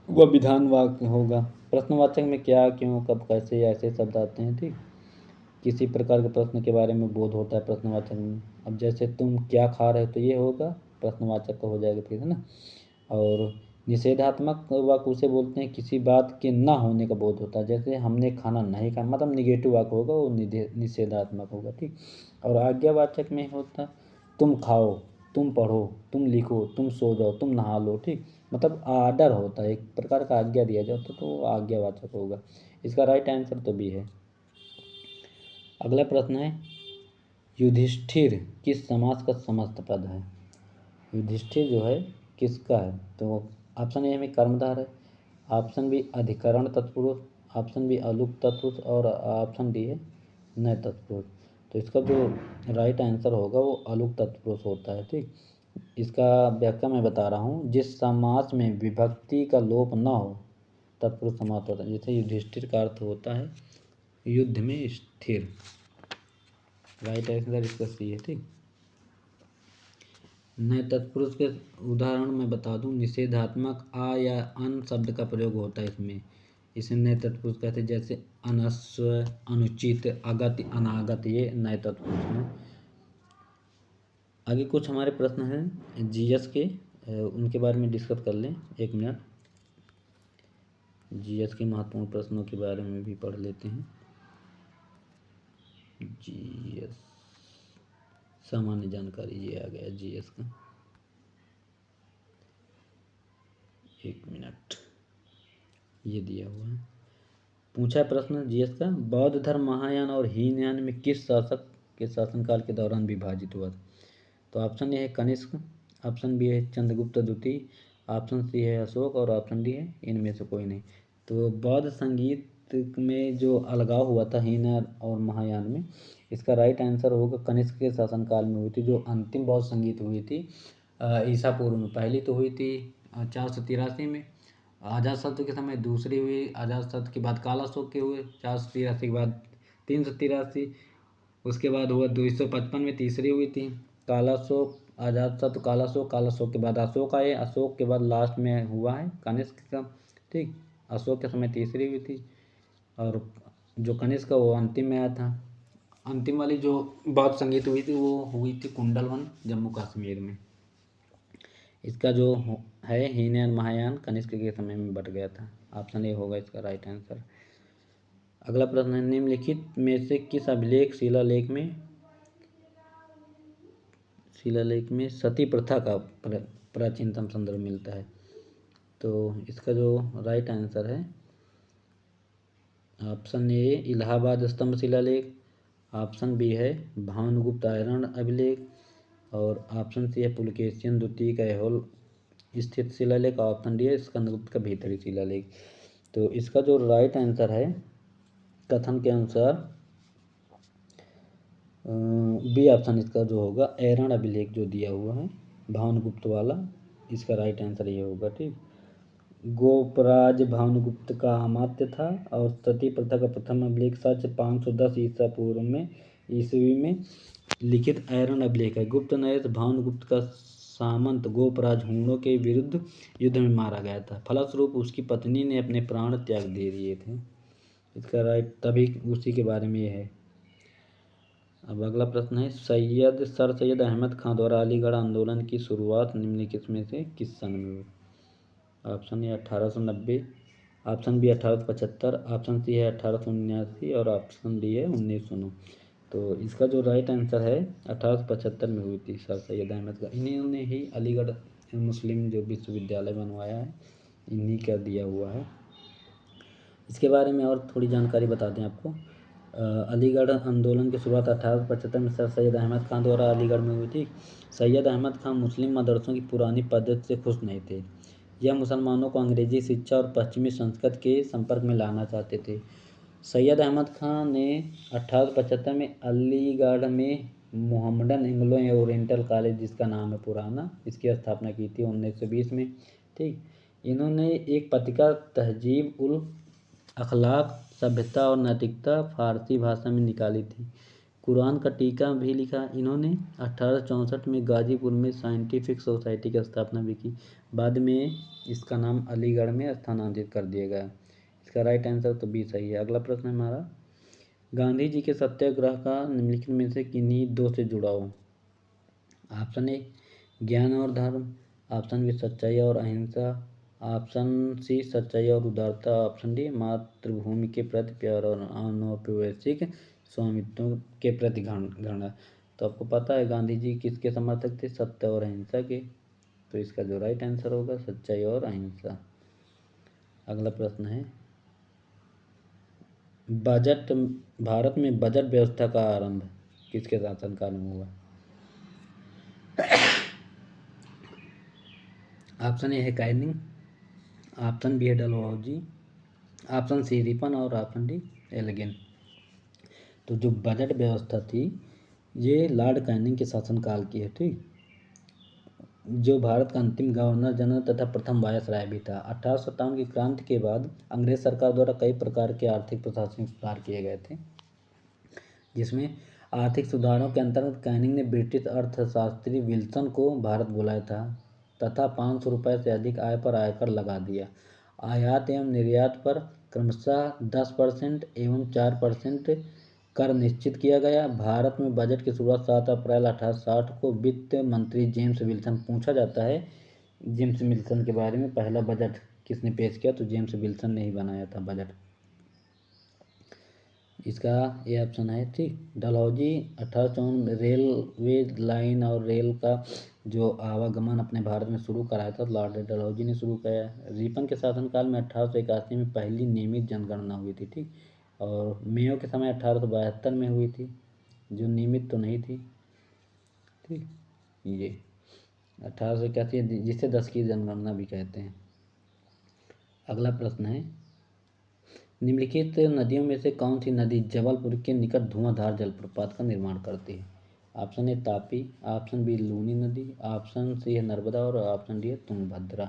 वह विधान वाक्य होगा। प्रश्नवाचक में क्या क्यों कब कैसे ऐसे शब्द आते हैं। ठीक, किसी प्रकार के प्रश्न के बारे में बोध होता है प्रश्नवाचक में। अब जैसे तुम क्या खा रहे हो, तो ये होगा प्रश्नवाचक का हो जाएगा फिर, है ना। और निषेधात्मक वाक्य उसे बोलते हैं किसी बात के ना होने का बोध होता है, जैसे हमने खाना नहीं खाया, मतलब निगेटिव वाक्य होगा वो निषेधात्मक होगा। ठीक, और आज्ञावाचक में होता तुम खाओ, तुम पढ़ो, तुम लिखो, तुम सो जाओ, तुम नहा लो। ठीक, मतलब आर्डर होता है, एक प्रकार का आज्ञा दिया जाता तो वो आज्ञावाचक होगा। इसका राइट आंसर तो बी है। अगला प्रश्न है युधिष्ठिर किस समास का समस्त पद है। युधिष्ठिर जो है किसका है, तो ऑप्शन ए में कर्मधार है, ऑप्शन बी अधिकरण तत्पुरुष, ऑप्शन बी अलुक तत्पुरुष और ऑप्शन डी है नए तत्पुरुष। तो इसका जो राइट आंसर होगा वो अलुक तत्पुरुष होता है। ठीक, इसका व्याख्या मैं बता रहा हूँ, जिस समास में विभक्ति का लोप न हो तत्पुरुष समास होता है। जैसे युधिष्ठिर का अर्थ होता है युद्ध में स्थिर, राइट आंसर इसका सी है। ठीक, नए तत्पुरुष के उदाहरण मैं बता दूं, निषेधात्मक आ या अन शब्द का प्रयोग होता है इसमें, इसे नए तत्पुरुष कहते हैं। जैसे अनस्व, अनुचित, अगत, अनागत, ये नए तत्पुरुष हैं। आगे कुछ हमारे प्रश्न हैं जीएस के, उनके बारे में डिस्कस कर लें 1 मिनट। जीएस के महत्वपूर्ण प्रश्नों के बारे में भी पढ़ लेते हैं। जीएस सामान्य जानकारी, ये आ गया जीएस का। 1 मिनट, ये दिया हुआ है। पूछा प्रश्न जीएस का, बौद्ध धर्म महायान और हीनयान में किस शासक के शासनकाल के दौरान विभाजित हुआ? तो ऑप्शन ए है कनिष्क, ऑप्शन बी है चंद्रगुप्त द्वितीय, ऑप्शन सी है अशोक और ऑप्शन डी है इनमें से कोई नहीं। तो बौद्ध संगीत में जो अलगाव हुआ था हीनयान और महायान में, इसका राइट आंसर होगा कनिष्क के शासनकाल में हुई थी। जो अंतिम बौद्ध संगीत हुई थी ईसा पूर्व में, पहली तो हुई थी 483 में अजातशत्रु के समय, दूसरी हुई अजातशत्रु के बाद कालाशोक के हुए 483 के बाद 383, उसके बाद हुआ 255 में तीसरी हुई थी कालाशोक, अजातशत्रु कालाशोक, कालाशोक के बाद अशोक आए, अशोक के बाद लास्ट में हुआ है कनिष्क का। ठीक, अशोक के समय तीसरी हुई थी और जो कनिष्क का वो अंतिम में आया था। अंतिम वाली जो बौद्ध संगीत हुई थी वो हुई थी कुंडलवन जम्मू कश्मीर में। इसका जो है हीनयान महायान कनिष्क के समय में बट गया था। ऑप्शन ए होगा इसका राइट आंसर। अगला प्रश्न है, निम्नलिखित में से किस अभिलेख शिलालेख में सती प्रथा का प्राचीनतम संदर्भ मिलता है? तो इसका जो राइट आंसर है ऑप्शन ए इलाहाबाद स्तंभ शिलालेख, ऑप्शन बी है भानुगुप्त आयरण अभिलेख और ऑप्शन सी है पुलकेशियन द्वितीय का ऐहोल स्थित शिलालेख, ऑप्शन डी है स्कंदगुप्त का भीतरी शिलालेख। तो इसका जो राइट आंसर है कथन के अनुसार बी ऑप्शन इसका जो होगा ऐरण अभिलेख जो दिया हुआ है भानुगुप्त वाला, इसका राइट आंसर ये होगा। ठीक, गोपराज भानुगुप्त का अमात्य था और सती प्रथा का प्रथम अभिलेख 510 ईस्वी में लिखित ऐरण अभिलेख है। गुप्त नरेश भानुगुप्त का सामंत गोपराज हूणों के विरुद्ध युद्ध में मारा गया था, फलस्वरूप उसकी पत्नी ने अपने प्राण त्याग दे दिए थे। इसका राइट तभी उसी के बारे में है। अब अगला प्रश्न है, सर सैयद अहमद खां द्वारा अलीगढ़ आंदोलन की शुरुआत निम्नलिखित में से किस सन में हुई? Option A 1890, option B 1875, option C है 1879 और ऑप्शन डी है 1909। तो इसका जो राइट आंसर है 1875 में हुई थी सर सैयद अहमद खां। इन्होंने ही अलीगढ़ मुस्लिम जो विश्वविद्यालय बनवाया है, इन्हीं का दिया हुआ है। इसके बारे में और थोड़ी जानकारी बता दें आपको। अलीगढ़ आंदोलन की शुरुआत 1875 में सर सैयद अहमद खां द्वारा अलीगढ़ में हुई थी। सैयद अहमद खां मुस्लिम मदरसों की पुरानी पद्धति से खुश नहीं थे। यह मुसलमानों को अंग्रेजी शिक्षा और पश्चिमी संस्कृति के संपर्क में लाना चाहते थे। सैयद अहमद खां ने 1875 में अलीगढ़ में मोहम्मडन एंग्लो ओरिएंटल कॉलेज, जिसका नाम है पुराना, इसकी स्थापना की थी 1920 में। ठीक, इन्होंने एक पत्रिका तहजीब उल अखलाक सभ्यता और नैतिकता फारसी भाषा में निकाली थी। कुरान का टीका भी लिखा इन्होंने। 1864 में गाजीपुर में साइंटिफिक सोसाइटी की स्थापना भी की। बाद में इसका नाम अलीगढ़ में स्थानांतरित कर दिया गया। इसका राइट आंसर तो बी सही है। अगला प्रश्न है हमारा, गांधी जी के सत्याग्रह का निम्नलिखित में से किन्हीं दो से जुड़ा हो? ऑप्शन ए ज्ञान और धर्म, ऑप्शन बी सच्चाई और अहिंसा, ऑप्शन सी सच्चाई और उदारता, ऑप्शन डी मातृभूमि के प्रति प्यार और अनौपनिवेशिक स्वामित्व के प्रति घृणा। तो आपको पता है गांधी जी किसके समर्थक थे? सत्य और अहिंसा के। तो इसका जो राइट आंसर होगा सच्चाई और अहिंसा। अगला प्रश्न है, भारत में बजट व्यवस्था का आरंभ किसके शासनकाल में हुआ? ऑप्शन ए है कैनिंग, ऑप्शन बी है डलहौजी, ऑप्शन सी रिपन और ऑप्शन डी एल्गिन। तो जो बजट व्यवस्था थी ये लॉर्ड कैनिंग के शासनकाल की है। ठीक, जो भारत का अंतिम गवर्नर जनरल तथा प्रथम वायसराय भी था। 1857 की क्रांति के बाद अंग्रेज सरकार द्वारा कई प्रकार के आर्थिक प्रशासनिक सुधार किए गए थे, जिसमें आर्थिक सुधारों के अंतर्गत कैनिंग ने ब्रिटिश अर्थशास्त्री विल्सन को भारत बुलाया था तथा 500 रुपये से अधिक आय पर आयकर लगा दिया। आयात एवं निर्यात पर क्रमशः 10% एवं 4% कर निश्चित किया गया। भारत में बजट की शुरुआत 7 अप्रैल 1860 को वित्त मंत्री जेम्स विल्सन। पूछा जाता है जेम्स विल्सन के बारे में पहला बजट किसने पेश किया? तो जेम्स विल्सन ने ही बनाया था बजट। इसका ये ऑप्शन है, ठीक। डलहौजी 1854 रेलवे लाइन और रेल का जो आवागमन अपने भारत में शुरू कराया था लॉर्ड डलहौजी ने शुरू किया। रिपन के शासनकाल में 1881 में पहली नियमित जनगणना हुई थी, ठीक। और मेयो के समय 1872 में हुई थी, जो नियमित तो नहीं थी, ठीक। ये 1881 जिसे 10 की जनगणना भी कहते हैं। अगला प्रश्न है, निम्नलिखित नदियों में से कौन सी नदी जबलपुर के निकट धुआंधार जलप्रपात का निर्माण करती है? Option A Tapi, option B Luni नदी, ऑप्शन सी है नर्मदा और ऑप्शन डी है तुंगभद्रा।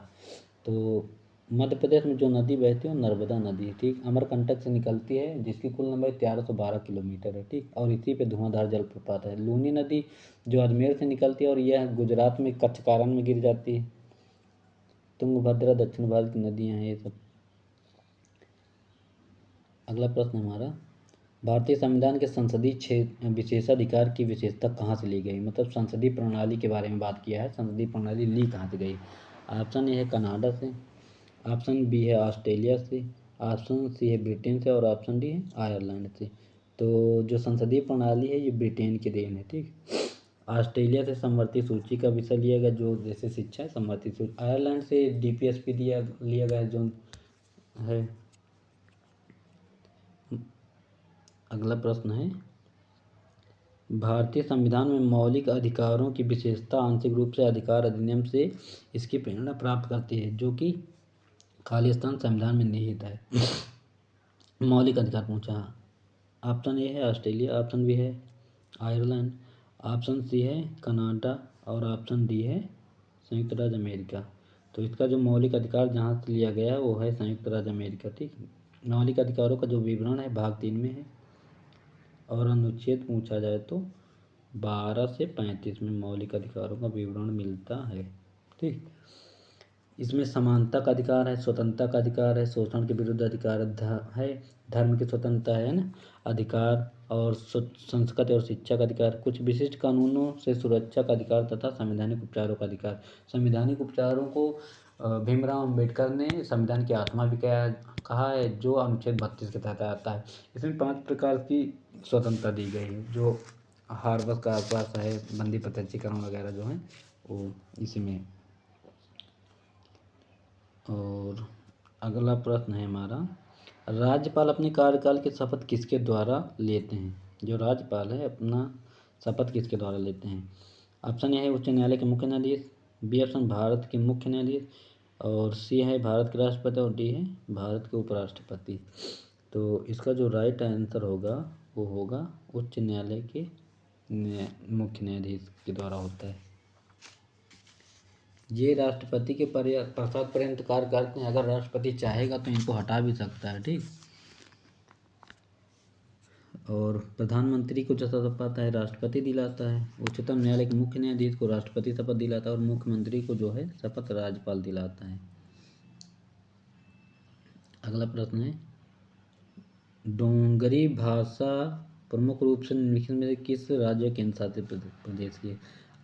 तो मध्य प्रदेश में जो नदी बहती है वो नर्मदा नदी है, ठीक। अमरकंटक से निकलती है, जिसकी कुल लंबाई 1312 किलोमीटर है, ठीक। और इसी पे धुआंधार जलप्रपात है। लूनी नदी जो अजमेर से निकलती है और यह गुजरात में कच्चकारण में गिर जाती है। तुंगभद्रा दक्षिण भारत की नदियाँ हैं ये सब। अगला प्रश्न हमारा, भारतीय संविधान के संसदीय विशेषाधिकार की विशेषता कहाँ से ली गई? मतलब संसदीय प्रणाली के बारे में बात किया है, संसदीय प्रणाली ली कहाँ से गई? ऑप्शन ए है कनाडा से, ऑप्शन बी है ऑस्ट्रेलिया से, ऑप्शन सी है ब्रिटेन से और ऑप्शन डी है आयरलैंड से। तो जो संसदीय प्रणाली है ये ब्रिटेन की देन है, ठीक। ऑस्ट्रेलिया से समवर्ती सूची का विषय लिया गया, जो जैसे शिक्षा है समवर्ती सूची। आयरलैंड से DPSP लिया गया जो है। अगला प्रश्न है, भारतीय संविधान में मौलिक अधिकारों की विशेषता आंशिक रूप से अधिकार अधिनियम से इसकी प्रेरणा प्राप्त करती है, जो कि खालिस्तान संविधान में निहित है। मौलिक अधिकार पूछा। ऑप्शन ए है ऑस्ट्रेलिया, ऑप्शन बी है आयरलैंड, ऑप्शन सी है कनाडा और ऑप्शन डी है संयुक्त राज्य अमेरिका। तो इसका जो मौलिक अधिकार जहाँ से लिया गया है वो है संयुक्त राज्य अमेरिका, ठीक। मौलिक अधिकारों का जो विवरण है भाग 3 में है और अनुच्छेद पूछा जाए तो 12 से 35 में मौलिक अधिकारों का विवरण मिलता है, ठीक। इसमें समानता का अधिकार है, स्वतंत्रता का अधिकार है, शोषण के विरुद्ध अधिकार है, धर्म की स्वतंत्रता है ना, अधिकार और संस्कृति और शिक्षा का अधिकार, कुछ विशिष्ट कानूनों से सुरक्षा का अधिकार तथा संवैधानिक उपचारों का अधिकार। संवैधानिक उपचारों को भीमराव अंबेडकर ने संविधान की आत्मा भी कहा है, जो अनुच्छेद 32 के तहत आता है। इसमें 5 प्रकार की स्वतंत्रता दी गई है, जो हार्वर्स का आसपास है, बंदी प्रत्यक्षीकरण वगैरह जो है वो इसी में। और अगला प्रश्न है हमारा, राज्यपाल अपने कार्यकाल की शपथ किसके द्वारा लेते हैं? जो राज्यपाल है अपना शपथ किसके द्वारा लेते हैं? ऑप्शन ए है उच्च न्यायालय के मुख्य न्यायाधीश, बी ऑप्शन भारत के मुख्य न्यायाधीश और सी है भारत के राष्ट्रपति और डी है भारत के उपराष्ट्रपति। तो इसका जो राइट आंसर होगा वो होगा उच्च न्यायालय के मुख्य न्यायाधीश के द्वारा होता है। ये राष्ट्रपति के पश्चात पर्यंत कार्य करते हैं। अगर राष्ट्रपति चाहेगा तो इनको हटा भी सकता है, ठीक। और प्रधानमंत्री को जो शपथ पाता है राष्ट्रपति दिलाता है, उच्चतम न्यायालय के मुख्य न्यायाधीश को राष्ट्रपति शपथ दिलाता है और मुख्यमंत्री को जो है शपथ राज्यपाल दिलाता है। अगला प्रश्न है, डोंगरी भाषा प्रमुख रूप से निम्नलिखित में से किस राज्य केंद्र शासित प्रदेश की है?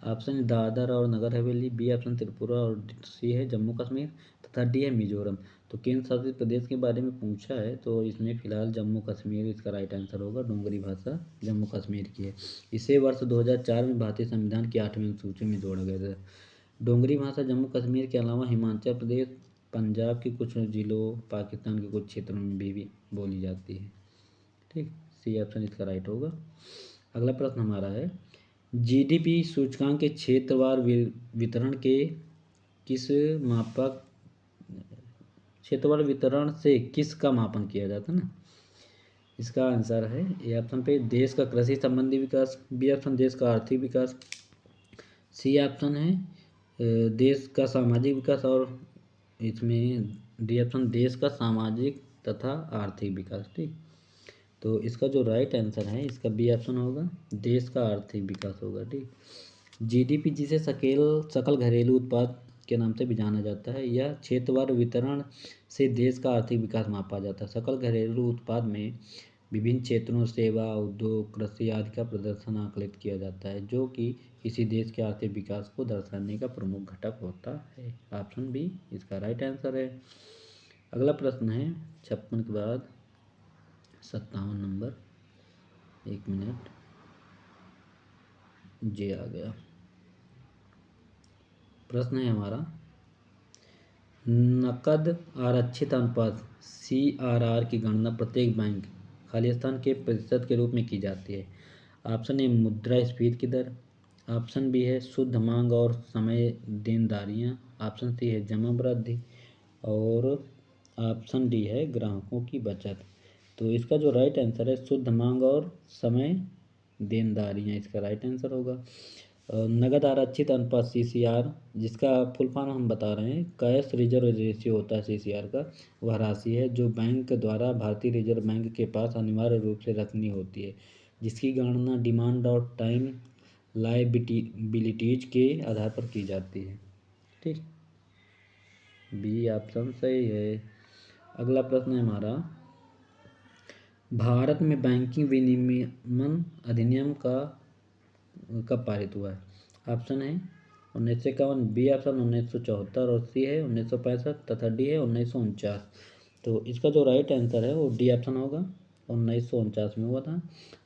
ऑप्शन दादर और नगर हवेली, बी ऑप्शन त्रिपुरा और सी है जम्मू कश्मीर तथा डी है मिजोरम। तो केंद्र शासित प्रदेश के बारे में पूछा है तो इसमें फिलहाल जम्मू कश्मीर इसका राइट आंसर होगा। डोंगरी भाषा जम्मू कश्मीर की है। इसे वर्ष 2004 में भारतीय संविधान की 8वीं सूची में जोड़ा गया था। डोंगरी भाषा जम्मू कश्मीर के अलावा हिमाचल प्रदेश, पंजाब के कुछ जिलों, पाकिस्तान के कुछ क्षेत्रों में भी बोली जाती है, ठीक। सी ऑप्शन इसका राइट होगा। अगला प्रश्न हमारा है, GDP सूचकांक के क्षेत्रवार वितरण के किस मापक क्षेत्रवार वितरण से किसका मापन किया जाता है ना? इसका आंसर है ए ऑप्शन पे देश का कृषि संबंधी विकास, बी ऑप्शन देश का आर्थिक विकास, सी ऑप्शन है देश का सामाजिक विकास और इसमें डी ऑप्शन देश का सामाजिक तथा आर्थिक विकास, ठीक। तो इसका जो राइट आंसर है इसका बी ऑप्शन होगा, देश का आर्थिक विकास होगा, ठीक। GDP जिसे सकल घरेलू उत्पाद के नाम से भी जाना जाता है, यह क्षेत्रवार वितरण से देश का आर्थिक विकास मापा जाता है। सकल घरेलू उत्पाद में विभिन्न क्षेत्रों, सेवा, उद्योग, कृषि आदि का प्रदर्शन आकलित किया जाता है, जो कि किसी देश के आर्थिक विकास को दर्शाने का प्रमुख घटक होता है। ऑप्शन बी इसका राइट आंसर है। अगला प्रश्न है 56 के बाद 57 नंबर, 1 मिनट, जे आ गया। प्रश्न है हमारा, नकद आरक्षित अनुपात CRR की गणना प्रत्येक बैंक खालिस्तान के प्रतिशत के रूप में की जाती है। ऑप्शन ए मुद्रास्फीति की दर, ऑप्शन बी है शुद्ध मांग और समय देनदारियां, ऑप्शन सी है जमा वृद्धि और ऑप्शन डी है ग्राहकों की बचत। तो इसका जो राइट आंसर है शुद्ध मांग और समय देनदारियां, इसका राइट आंसर होगा। नगद आरक्षित अनुपात CCR, जिसका फुल फॉर्म हम बता रहे हैं, कैश रिजर्व रेशियो होता है CCR का। वह राशि है जो बैंक द्वारा भारतीय रिजर्व बैंक के पास अनिवार्य रूप से रखनी होती है, जिसकी गणना डिमांड और टाइम लायबिलिटीज के आधार पर की जाती है। ठीक, बी ऑप्शन सही है। अगला प्रश्न है हमारा, भारत में बैंकिंग विनियमन अधिनियम का कब पारित हुआ है। ऑप्शन है 1951, बी ऑप्शन 1974 और सी है 1965 तथा डी है 1949। तो इसका जो राइट आंसर है वो डी ऑप्शन होगा, 1949 में हुआ था।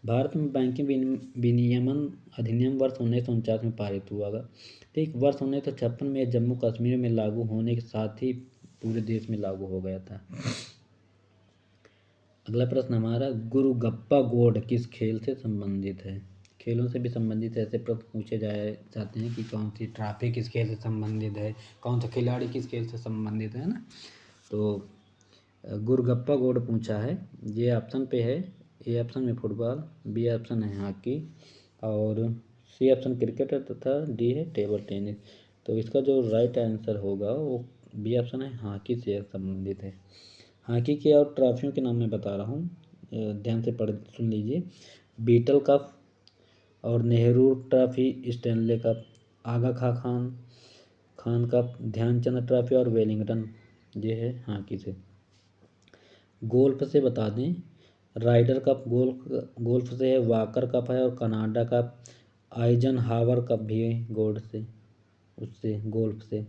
भारत में बैंकिंग विनियमन अधिनियम वर्ष 1949 में पारित हुआ था। ठीक, वर्ष 1956 में जम्मू कश्मीर में लागू होने के साथ ही पूरे देश में लागू हो गया था। अगला प्रश्न हमारा, गुरुगप्पा गोड किस खेल से संबंधित है। खेलों से भी संबंधित ऐसे प्रश्न पूछे जाते हैं कि कौन सी ट्रॉफी किस खेल से संबंधित है, कौन सा खिलाड़ी किस खेल से संबंधित है ना। तो गुरुगप्पा गोड पूछा है, ये ऑप्शन पे है, ए ऑप्शन में फुटबॉल, बी ऑप्शन है हॉकी और सी ऑप्शन क्रिकेट है तथा डी है टेबल टेनिस। तो इसका जो राइट आंसर होगा वो बी ऑप्शन है, हॉकी से संबंधित है। हॉकी के और ट्रॉफियों के नाम मैं बता रहा हूँ, ध्यान से पढ़ सुन लीजिए। बीटल कप और नेहरू ट्रॉफी, स्टैनले कप, आगा खान कप, ध्यानचंद ट्रॉफी और वेलिंगटन, ये है हॉकी से। गोल्फ से बता दें, राइडर कप गोल्फ से है, वाकर कप है और कनाडा कप, आइजनहावर कप भी है गोल्फ से।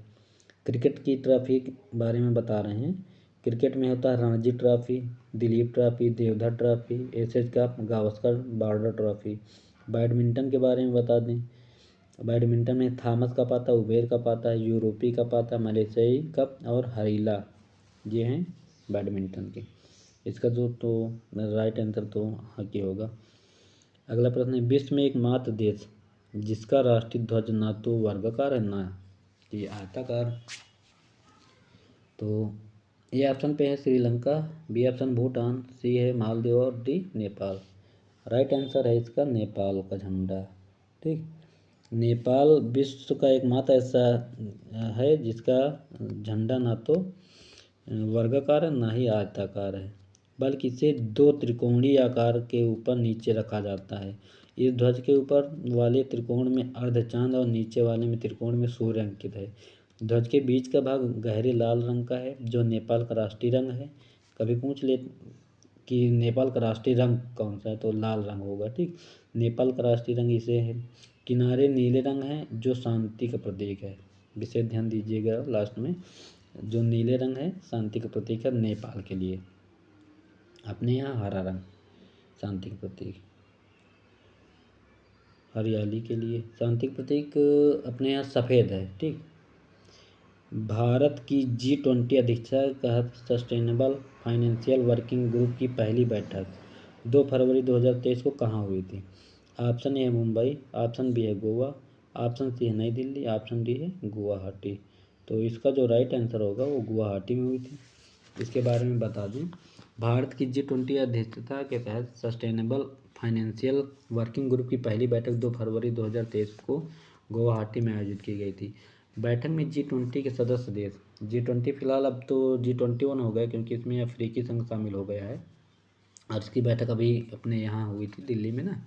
क्रिकेट की ट्रॉफी के बारे में बता रहे हैं, क्रिकेट में होता है Ranji trophy, Dilip trophy, Deodhar trophy, Ashes cup, Gavaskar Border trophy. Badminton के बारे में बता दें, बैडमिंटन में थॉमस कप आता है, उबेर कप आता है, यूरोपी कप आता है, मलेशियाई कप और हरीला, ये हैं बैडमिंटन के। इसका जो तो राइट आंसर तो हॉकी होगा। अगला प्रश्न है, विश्व में एकमात्र देश जिसका राष्ट्रीय ध्वज ना तो वर्गाकार है ना ये आयताकार। तो ए ऑप्शन पे है श्रीलंका, बी ऑप्शन भूटान, सी है मालदीव और डी नेपाल। राइट आंसर है इसका नेपाल का झंडा। ठीक, नेपाल विश्व का एकमात्र ऐसा है जिसका झंडा ना तो वर्गाकार है ना ही आयताकार है, बल्कि इसे दो त्रिकोणीय आकार के ऊपर नीचे रखा जाता है। इस ध्वज के ऊपर वाले त्रिकोण में अर्धचांद और नीचे वाले में त्रिकोण में सूर्य अंकित है। ध्वज के बीच का भाग गहरे लाल रंग का है जो नेपाल का राष्ट्रीय रंग है। कभी पूछ ले कि नेपाल का राष्ट्रीय रंग कौन सा है तो लाल रंग होगा। ठीक, नेपाल का राष्ट्रीय रंग इसे है। किनारे नीले रंग हैं जो शांति का प्रतीक है, विशेष ध्यान दीजिएगा लास्ट में, जो नीले रंग है शांति का प्रतीक है नेपाल के लिए। अपने यहाँ हरा रंग शांति का प्रतीक, हरियाली के लिए शांति का प्रतीक अपने यहाँ सफ़ेद है। ठीक, भारत की G20 अध्यक्षता के तहत सस्टेनेबल फाइनेंशियल वर्किंग ग्रुप की पहली बैठक 2 फरवरी 2023 को कहाँ हुई थी। ऑप्शन ए है मुंबई, ऑप्शन बी है गोवा, ऑप्शन सी है नई दिल्ली, ऑप्शन डी है गुवाहाटी। तो इसका जो राइट आंसर होगा वो गुवाहाटी में हुई थी। इसके बारे में बता दूं, भारत की G20 अध्यक्षता के तहत सस्टेनेबल फाइनेंशियल वर्किंग ग्रुप की पहली बैठक 2 फरवरी 2023 को गुवाहाटी में आयोजित की गई थी। बैठक में G20 के सदस्य देश, G20 फिलहाल अब तो G21 हो गया क्योंकि इसमें अफ्रीकी संघ शामिल हो गया है, और इसकी बैठक अभी अपने यहाँ हुई थी दिल्ली में ना।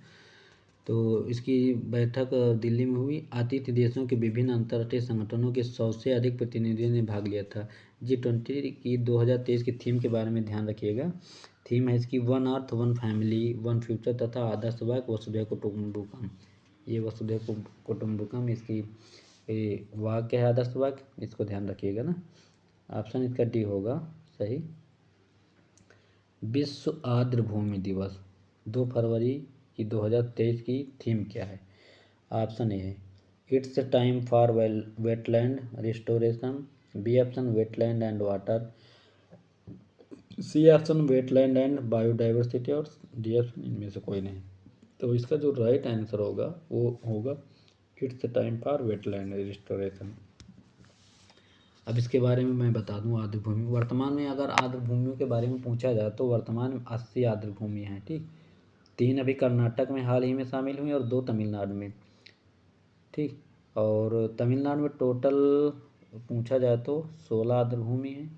तो इसकी बैठक दिल्ली में हुई। आतिथ्य देशों के विभिन्न अंतर्राष्ट्रीय संगठनों के 100 से अधिक प्रतिनिधियों ने भाग लिया था। G20 की 2023 की थीम के बारे में ध्यान रखिएगा। थीम है इसकी one earth one family one future तथा आदर्शवाद वसुधैव कुटुंबकम। ये वसुधैव कुटुम्बकम इसकी वाक्य है, आदर्श वाक्य, इसको ध्यान रखिएगा ना। ऑप्शन इसका डी होगा सही। विश्व आर्द्र भूमि दिवस 2 फरवरी की 2023 की थीम क्या है? ऑप्शन ए है it's time for wetland restoration, B option wetland and water, C option wetland and biodiversity और डी ऑप्शन इनमें से कोई नहीं। तो इसका जो राइट आंसर होगा वो होगा it's time for wetland restoration. अब इसके बारे में मैं बता दूं, आर्द्र भूमि वर्तमान में अगर आर्द्र भूमियों के बारे में पूछा जाए तो वर्तमान में 80 आर्द्र भूमि हैं, ठीक। 3 अभी कर्नाटक में हाल ही में शामिल हुई और 2 तमिलनाडु में, ठीक। और तमिलनाडु में टोटल पूछा जाए तो 16 आर्द्र भूमि है।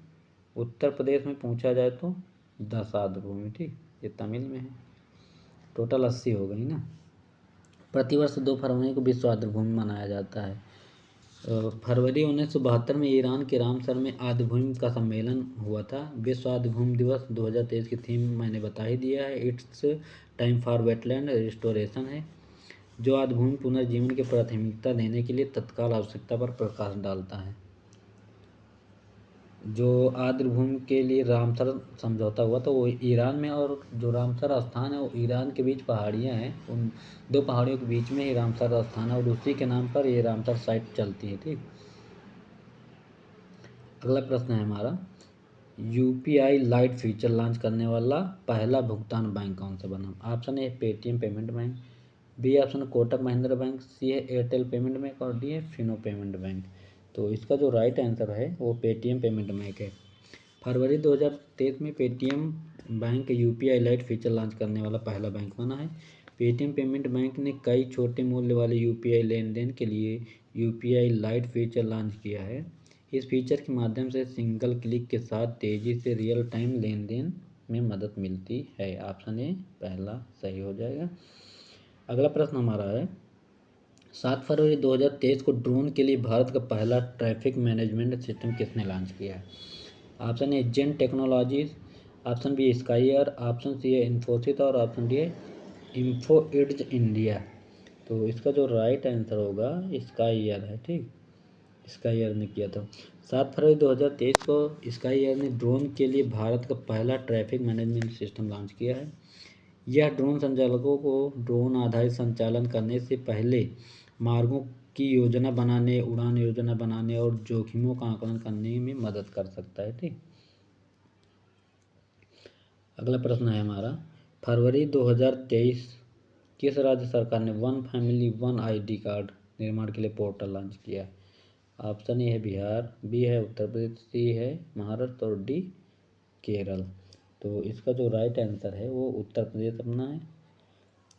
उत्तर प्रदेश में पूछा जाए तो 10 आर्द्र भूमि, ठीक। ये तमिल में है। टोटल 80 हो गई ना। प्रतिवर्ष 2 फरवरी को विश्व आर्द्र भूमि मनाया जाता है। फरवरी 1972 में ईरान के रामसर में आर्द्रभूमि का सम्मेलन हुआ था। विश्व आर्द्रभूमि दिवस 2023 की थीम मैंने बता ही दिया है, it's time for wetland restoration है, जो आर्द्रभूमि पुनर्जीवन की प्राथमिकता देने के लिए तत्काल आवश्यकता पर प्रकाश डालता है। जो आर्द्रभूमि के लिए रामसर समझौता हुआ था वो ईरान में, और जो रामसर स्थान है वो ईरान के बीच पहाड़ियाँ हैं, उन 2 पहाड़ियों के बीच में ही रामसर स्थान है और उसी के नाम पर ये रामसर साइट चलती है, ठीक। अगला प्रश्न है हमारा, यूपीआई लाइट फीचर लॉन्च करने वाला पहला भुगतान बैंक कौन सा बना? Option A Paytm payment bank, B option Kotak Mahindra bank, C है एयरटेल पेमेंट बैंक और डी है फिनो पेमेंट बैंक। तो इसका जो राइट आंसर है वो पेटीएम पेमेंट बैंक है। फरवरी 2023 में Paytm bank UPI light feature launch करने वाला पहला बैंक बना है। पेटीएम पेमेंट बैंक ने कई छोटे मूल्य वाले यूपीआई लेन देन के लिए यूपीआई लाइट फीचर लॉन्च किया है। इस फीचर के माध्यम से सिंगल क्लिक के साथ तेज़ी से रियल टाइम लेन देन में मदद मिलती है। ऑप्शन ए पहला सही हो जाएगा। अगला प्रश्न हमारा है, 7 फरवरी 2023 को ड्रोन के लिए भारत का पहला ट्रैफिक मैनेजमेंट सिस्टम किसने लॉन्च किया है? Option A Zen technologies, option B Sky Air, option C है इन्फोसिस और ऑप्शन डी है इन्फो एड्ज इंडिया। तो इसका जो राइट आंसर होगा स्काई एयर है, ठीक। स्काई एयर ने किया था। 7 फरवरी 2023 को स्काई एयर ने ड्रोन के लिए भारत का पहला ट्रैफिक मैनेजमेंट सिस्टम लॉन्च किया है। यह ड्रोन संचालकों को ड्रोन आधारित संचालन करने से पहले मार्गों की योजना बनाने, उड़ान योजना बनाने और जोखिमों का आकलन करने में मदद कर सकता है, ठीक। अगला प्रश्न है हमारा, फरवरी 2023 किस राज्य सरकार ने one family one ID card निर्माण के लिए पोर्टल लॉन्च किया? ऑप्शन ए है बिहार, बी है उत्तर प्रदेश, सी है महाराष्ट्र और डी केरल। तो इसका जो राइट आंसर है वो उत्तर प्रदेश अपना है,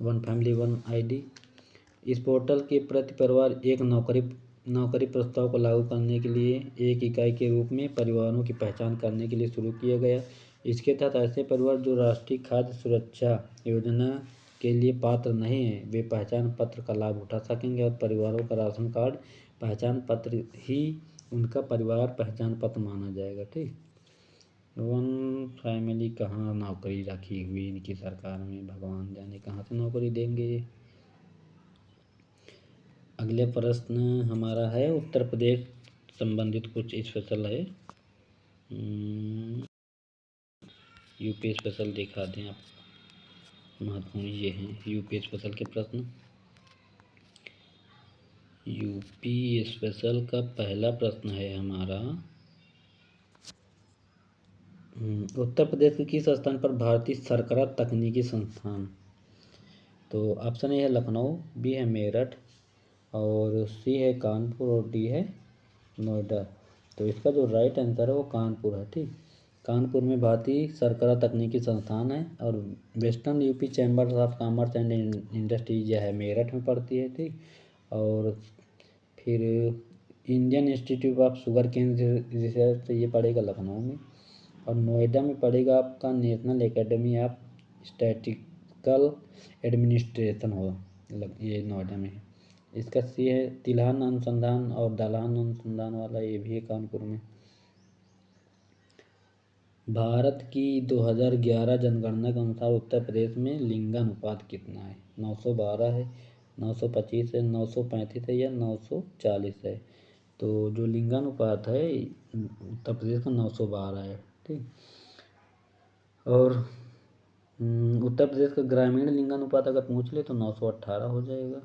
वन फैमिली वन आईडी। इस पोर्टल के प्रति परिवार एक नौकरी प्रस्ताव को लागू करने के लिए एक इकाई के रूप में परिवारों की पहचान करने के लिए शुरू किया गया। इसके तहत ऐसे परिवार जो राष्ट्रीय खाद्य सुरक्षा योजना के लिए पात्र नहीं हैं वे पहचान पत्र का लाभ उठा सकेंगे और परिवारों का राशन कार्ड पहचान पत्र ही उनका परिवार पहचान पत्र माना जाएगा, ठीक। वन फैमिली कहाँ नौकरी रखी हुई इनकी सरकार में, भगवान जाने कहाँ से नौकरी देंगे ये। अगले प्रश्न हमारा है उत्तर प्रदेश संबंधित कुछ स्पेशल है, यूपी स्पेशल दिखा दें आप, महत्वपूर्ण ये हैं यूपी स्पेशल के प्रश्न। यूपी स्पेशल का पहला प्रश्न है हमारा, उत्तर प्रदेश के किस स्थान पर भारतीय सरकरा तकनीकी संस्थान? तो ऑप्शन ए है लखनऊ, बी है मेरठ और सी है कानपुर और डी है नोएडा। तो इसका जो राइट आंसर है वो कानपुर है, ठीक। कानपुर में भारतीय सरकरा तकनीकी संस्थान है और western UP chamber of commerce and industries यह है मेरठ में पड़ती है, ठीक। और फिर Indian institute of sugar cane research ये पड़ेगा लखनऊ में, और नोएडा में पड़ेगा आपका national academy of statistical administration हो, ये नोएडा में है। इसका सी है तिलहन अनुसंधान और दलहन अनुसंधान वाला, ये भी है कानपुर में। भारत की 2011 जनगणना के अनुसार उत्तर प्रदेश में लिंगानुपात कितना है? 912 है, 925 है, 935 है या 940 है। तो जो लिंगानुपात है उत्तर प्रदेश का 912 है। ठीक। और उत्तर प्रदेश का ग्रामीण लिंगानुपात अगर पूछ ले तो 918 हो जाएगा।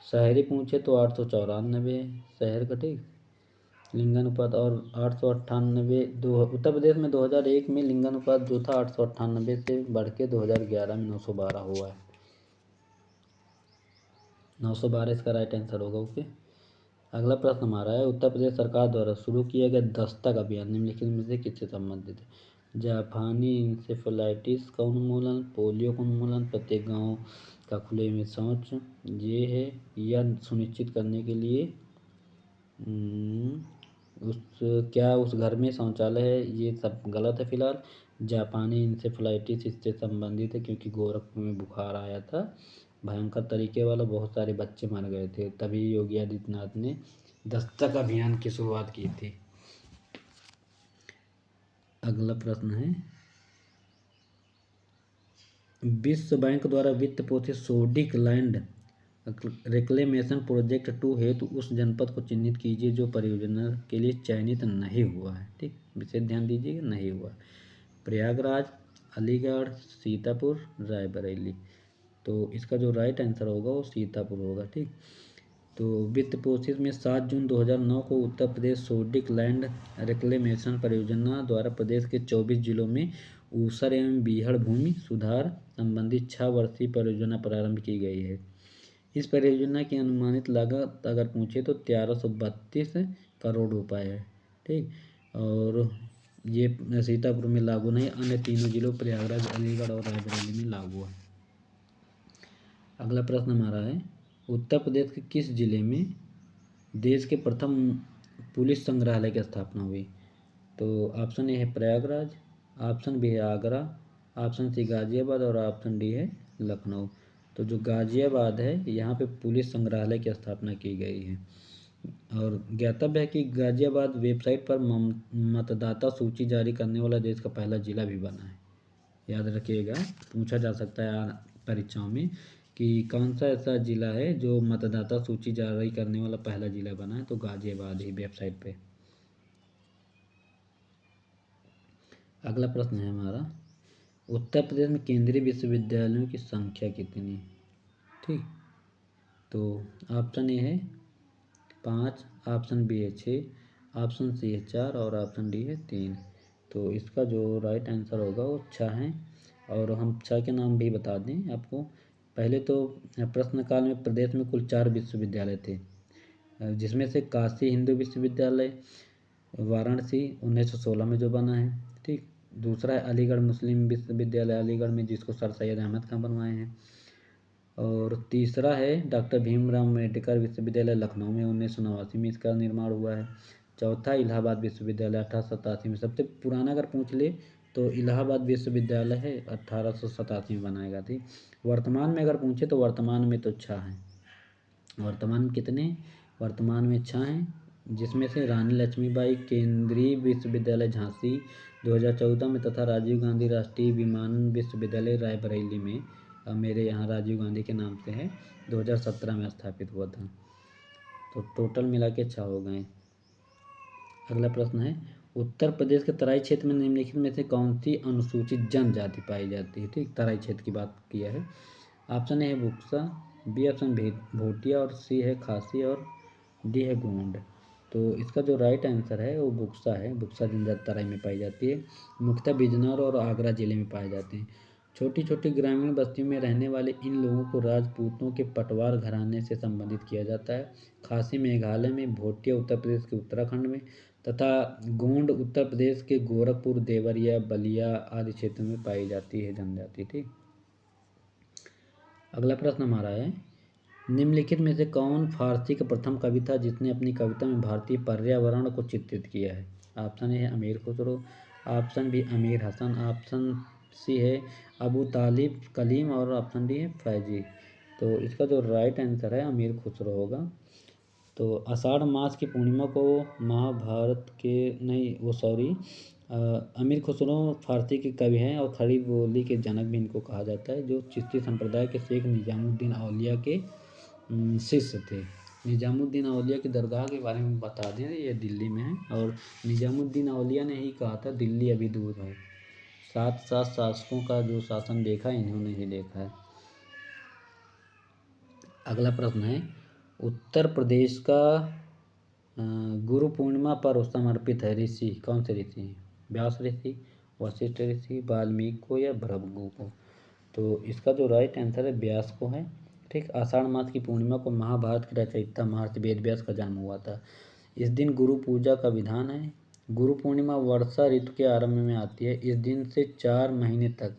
शहरी पूछे तो 894 शहर का। ठीक। लिंगानुपात और 898 दो उत्तर प्रदेश में 2001 में लिंगानुपात जो था 898 से बढ़ के 2011 में 912 हुआ है। 912 इसका राइट आंसर होगा। ओके। अगला प्रश्न हमारा है, उत्तर प्रदेश सरकार द्वारा शुरू किया गया दस्तक अभियान निम्नलिखित में से किससे संबंधित है? जापानी इंसेफेलाइटिस का उन्मूलन, पोलियो का उन्मूलन, प्रत्येक गांव का खुले में शौच ये है, या सुनिश्चित करने के लिए उस घर में शौचालय है, ये सब गलत है फिलहाल। जापानी इंसेफेलाइटिस इससे संबंधित है क्योंकि गोरखपुर में बुखार आया था भयंकर तरीके वाला, बहुत सारे बच्चे मर गए थे, तभी योगी आदित्यनाथ ने दस्तक अभियान की शुरुआत की थी। अगला प्रश्न है, विश्व बैंक द्वारा वित्त पोषित सोडिक लैंड रिक्लेमेशन प्रोजेक्ट 2 हेतु उस जनपद को चिन्हित कीजिए जो परियोजना के लिए चयनित नहीं हुआ है। ठीक, विशेष ध्यान दीजिए, नहीं हुआ। प्रयागराज, अलीगढ़, सीतापुर, रायबरेली। तो इसका जो राइट आंसर होगा वो सीतापुर होगा। ठीक। तो वित्त पोषित में 7 जून 2009 को Uttar Pradesh sodic land reclamation परियोजना द्वारा प्रदेश के 24 जिलों में ऊसर एवं बीहड़ भूमि सुधार संबंधी 6 वर्षीय परियोजना प्रारंभ की गई है। इस परियोजना की अनुमानित लागत अगर पूछे तो 1332 करोड़ रुपए है। ठीक। और ये सीतापुर में लागू नहीं, अन्य तीनों जिलों प्रयागराज, अलीगढ़ और रायबरेली में लागू है। अगला प्रश्न हमारा है, उत्तर प्रदेश के किस जिले में देश के प्रथम पुलिस संग्रहालय की स्थापना हुई? तो ऑप्शन ए है प्रयागराज, ऑप्शन बी है आगरा, ऑप्शन सी गाजियाबाद और ऑप्शन डी है लखनऊ। तो जो गाजियाबाद है यहाँ पे पुलिस संग्रहालय की स्थापना की गई है। और ज्ञातव्य है कि गाजियाबाद वेबसाइट पर मतदाता सूची जारी करने वाला देश का पहला जिला भी बना है। याद रखिएगा, पूछा जा सकता है परीक्षाओं में कि कौन सा ऐसा जिला है जो मतदाता सूची जारी करने वाला पहला जिला बना है, तो गाजियाबाद ही वेबसाइट पे। अगला प्रश्न है हमारा, उत्तर प्रदेश में केंद्रीय विश्वविद्यालयों की संख्या कितनी? ठीक। तो ऑप्शन ए है 5, ऑप्शन बी है 6, ऑप्शन सी है 4 और ऑप्शन डी है 3। तो इसका जो राइट आंसर होगा वो 6 है। और हम 6 के नाम भी बता दें आपको। पहले तो प्रश्नकाल में प्रदेश में कुल 4 विश्वविद्यालय थे, जिसमें से काशी हिंदू विश्वविद्यालय वाराणसी 1916 में जो बना है। ठीक। दूसरा है अलीगढ़ मुस्लिम विश्वविद्यालय अलीगढ़ में, जिसको सर सैयद अहमद खान बनवाए हैं। और तीसरा है डॉक्टर भीमराव अम्बेडकर विश्वविद्यालय लखनऊ में 1989 में इसका निर्माण हुआ है। चौथा इलाहाबाद विश्वविद्यालय 1887 में। सबसे पुराना अगर पूछ ले तो इलाहाबाद विश्वविद्यालय है, 1887 में बनाया गया थी। वर्तमान में अगर पूछे तो वर्तमान में तो 6 हैं। वर्तमान में कितने? वर्तमान में 6 हैं, जिसमें से रानी लक्ष्मीबाई केंद्रीय विश्वविद्यालय झांसी 2014 में तथा राजीव गांधी राष्ट्रीय विमानन विश्वविद्यालय रायबरेली में, मेरे यहाँ राजीव गांधी के नाम से है, 2017 में स्थापित हुआ था। तो टोटल मिला के 6 हो गए। अगला प्रश्न है, उत्तर प्रदेश के तराई क्षेत्र में निम्नलिखित में से कौन सी अनुसूचित जनजाति पाई जाती है? ठीक, तराई क्षेत्र की बात किया है। ऑप्शन ए है बुक्सा, बी ऑप्शन भोटिया और सी है खासी और डी है गोंड। तो इसका जो राइट आंसर है वो बुक्सा है। बुक्सा जनजाति तराई में पाई जाती है। मुख्यतः बिजनौर और आगरा जिले में पाए जाते हैं। छोटी छोटी ग्रामीण बस्तियों में रहने वाले इन लोगों को राजपूतों के पटवार घराने से संबंधित किया जाता है। खासी मेघालय में, भोटिया उत्तर प्रदेश के उत्तराखंड में तथा गोंड उत्तर प्रदेश के गोरखपुर, देवरिया, बलिया आदि क्षेत्रों में पाई जाती है जनजाति। ठीक। अगला प्रश्न हमारा है, निम्नलिखित में से कौन फारसी का प्रथम कवि था जिसने अपनी कविता में भारतीय पर्यावरण को चित्रित किया है? ऑप्शन ए है अमीर खुसरो, ऑप्शन बी अमीर हसन, ऑप्शन सी है अबू तालिब कलीम और ऑप्शन डी है फैजी। तो इसका जो राइट आंसर है अमीर खुसरो होगा। तो आषाढ़ मास की पूर्णिमा को महाभारत के अमीर खुसरो फारसी के कवि हैं और खड़ी बोली के जनक भी इनको कहा जाता है, जो चिश्ती संप्रदाय के शेख निजामुद्दीन औलिया के शिष्य थे। निजामुद्दीन औलिया की दरगाह के बारे में बता दें, ये दिल्ली में है और निजामुद्दीन औलिया ने ही कहा था दिल्ली अभी दूर है। 7 शासकों का जो शासन देखा इन्होंने ही देखा है। अगला प्रश्न है, उत्तर प्रदेश का गुरु पूर्णिमा पर समर्पित है ऋषि कौन से ऋषि हैं? व्यास ऋषि, वशिष्ठ ऋषि, वाल्मीकि को या भृगु को? तो इसका जो राइट आंसर है व्यास को है। ठीक, आषाढ़ मास की पूर्णिमा को महाभारत के रचयिता महर्षि वेद व्यास का जन्म हुआ था। इस दिन गुरु पूजा का विधान है। गुरु पूर्णिमा वर्षा ऋतु के आरंभ में आती है। इस दिन से 4 महीने तक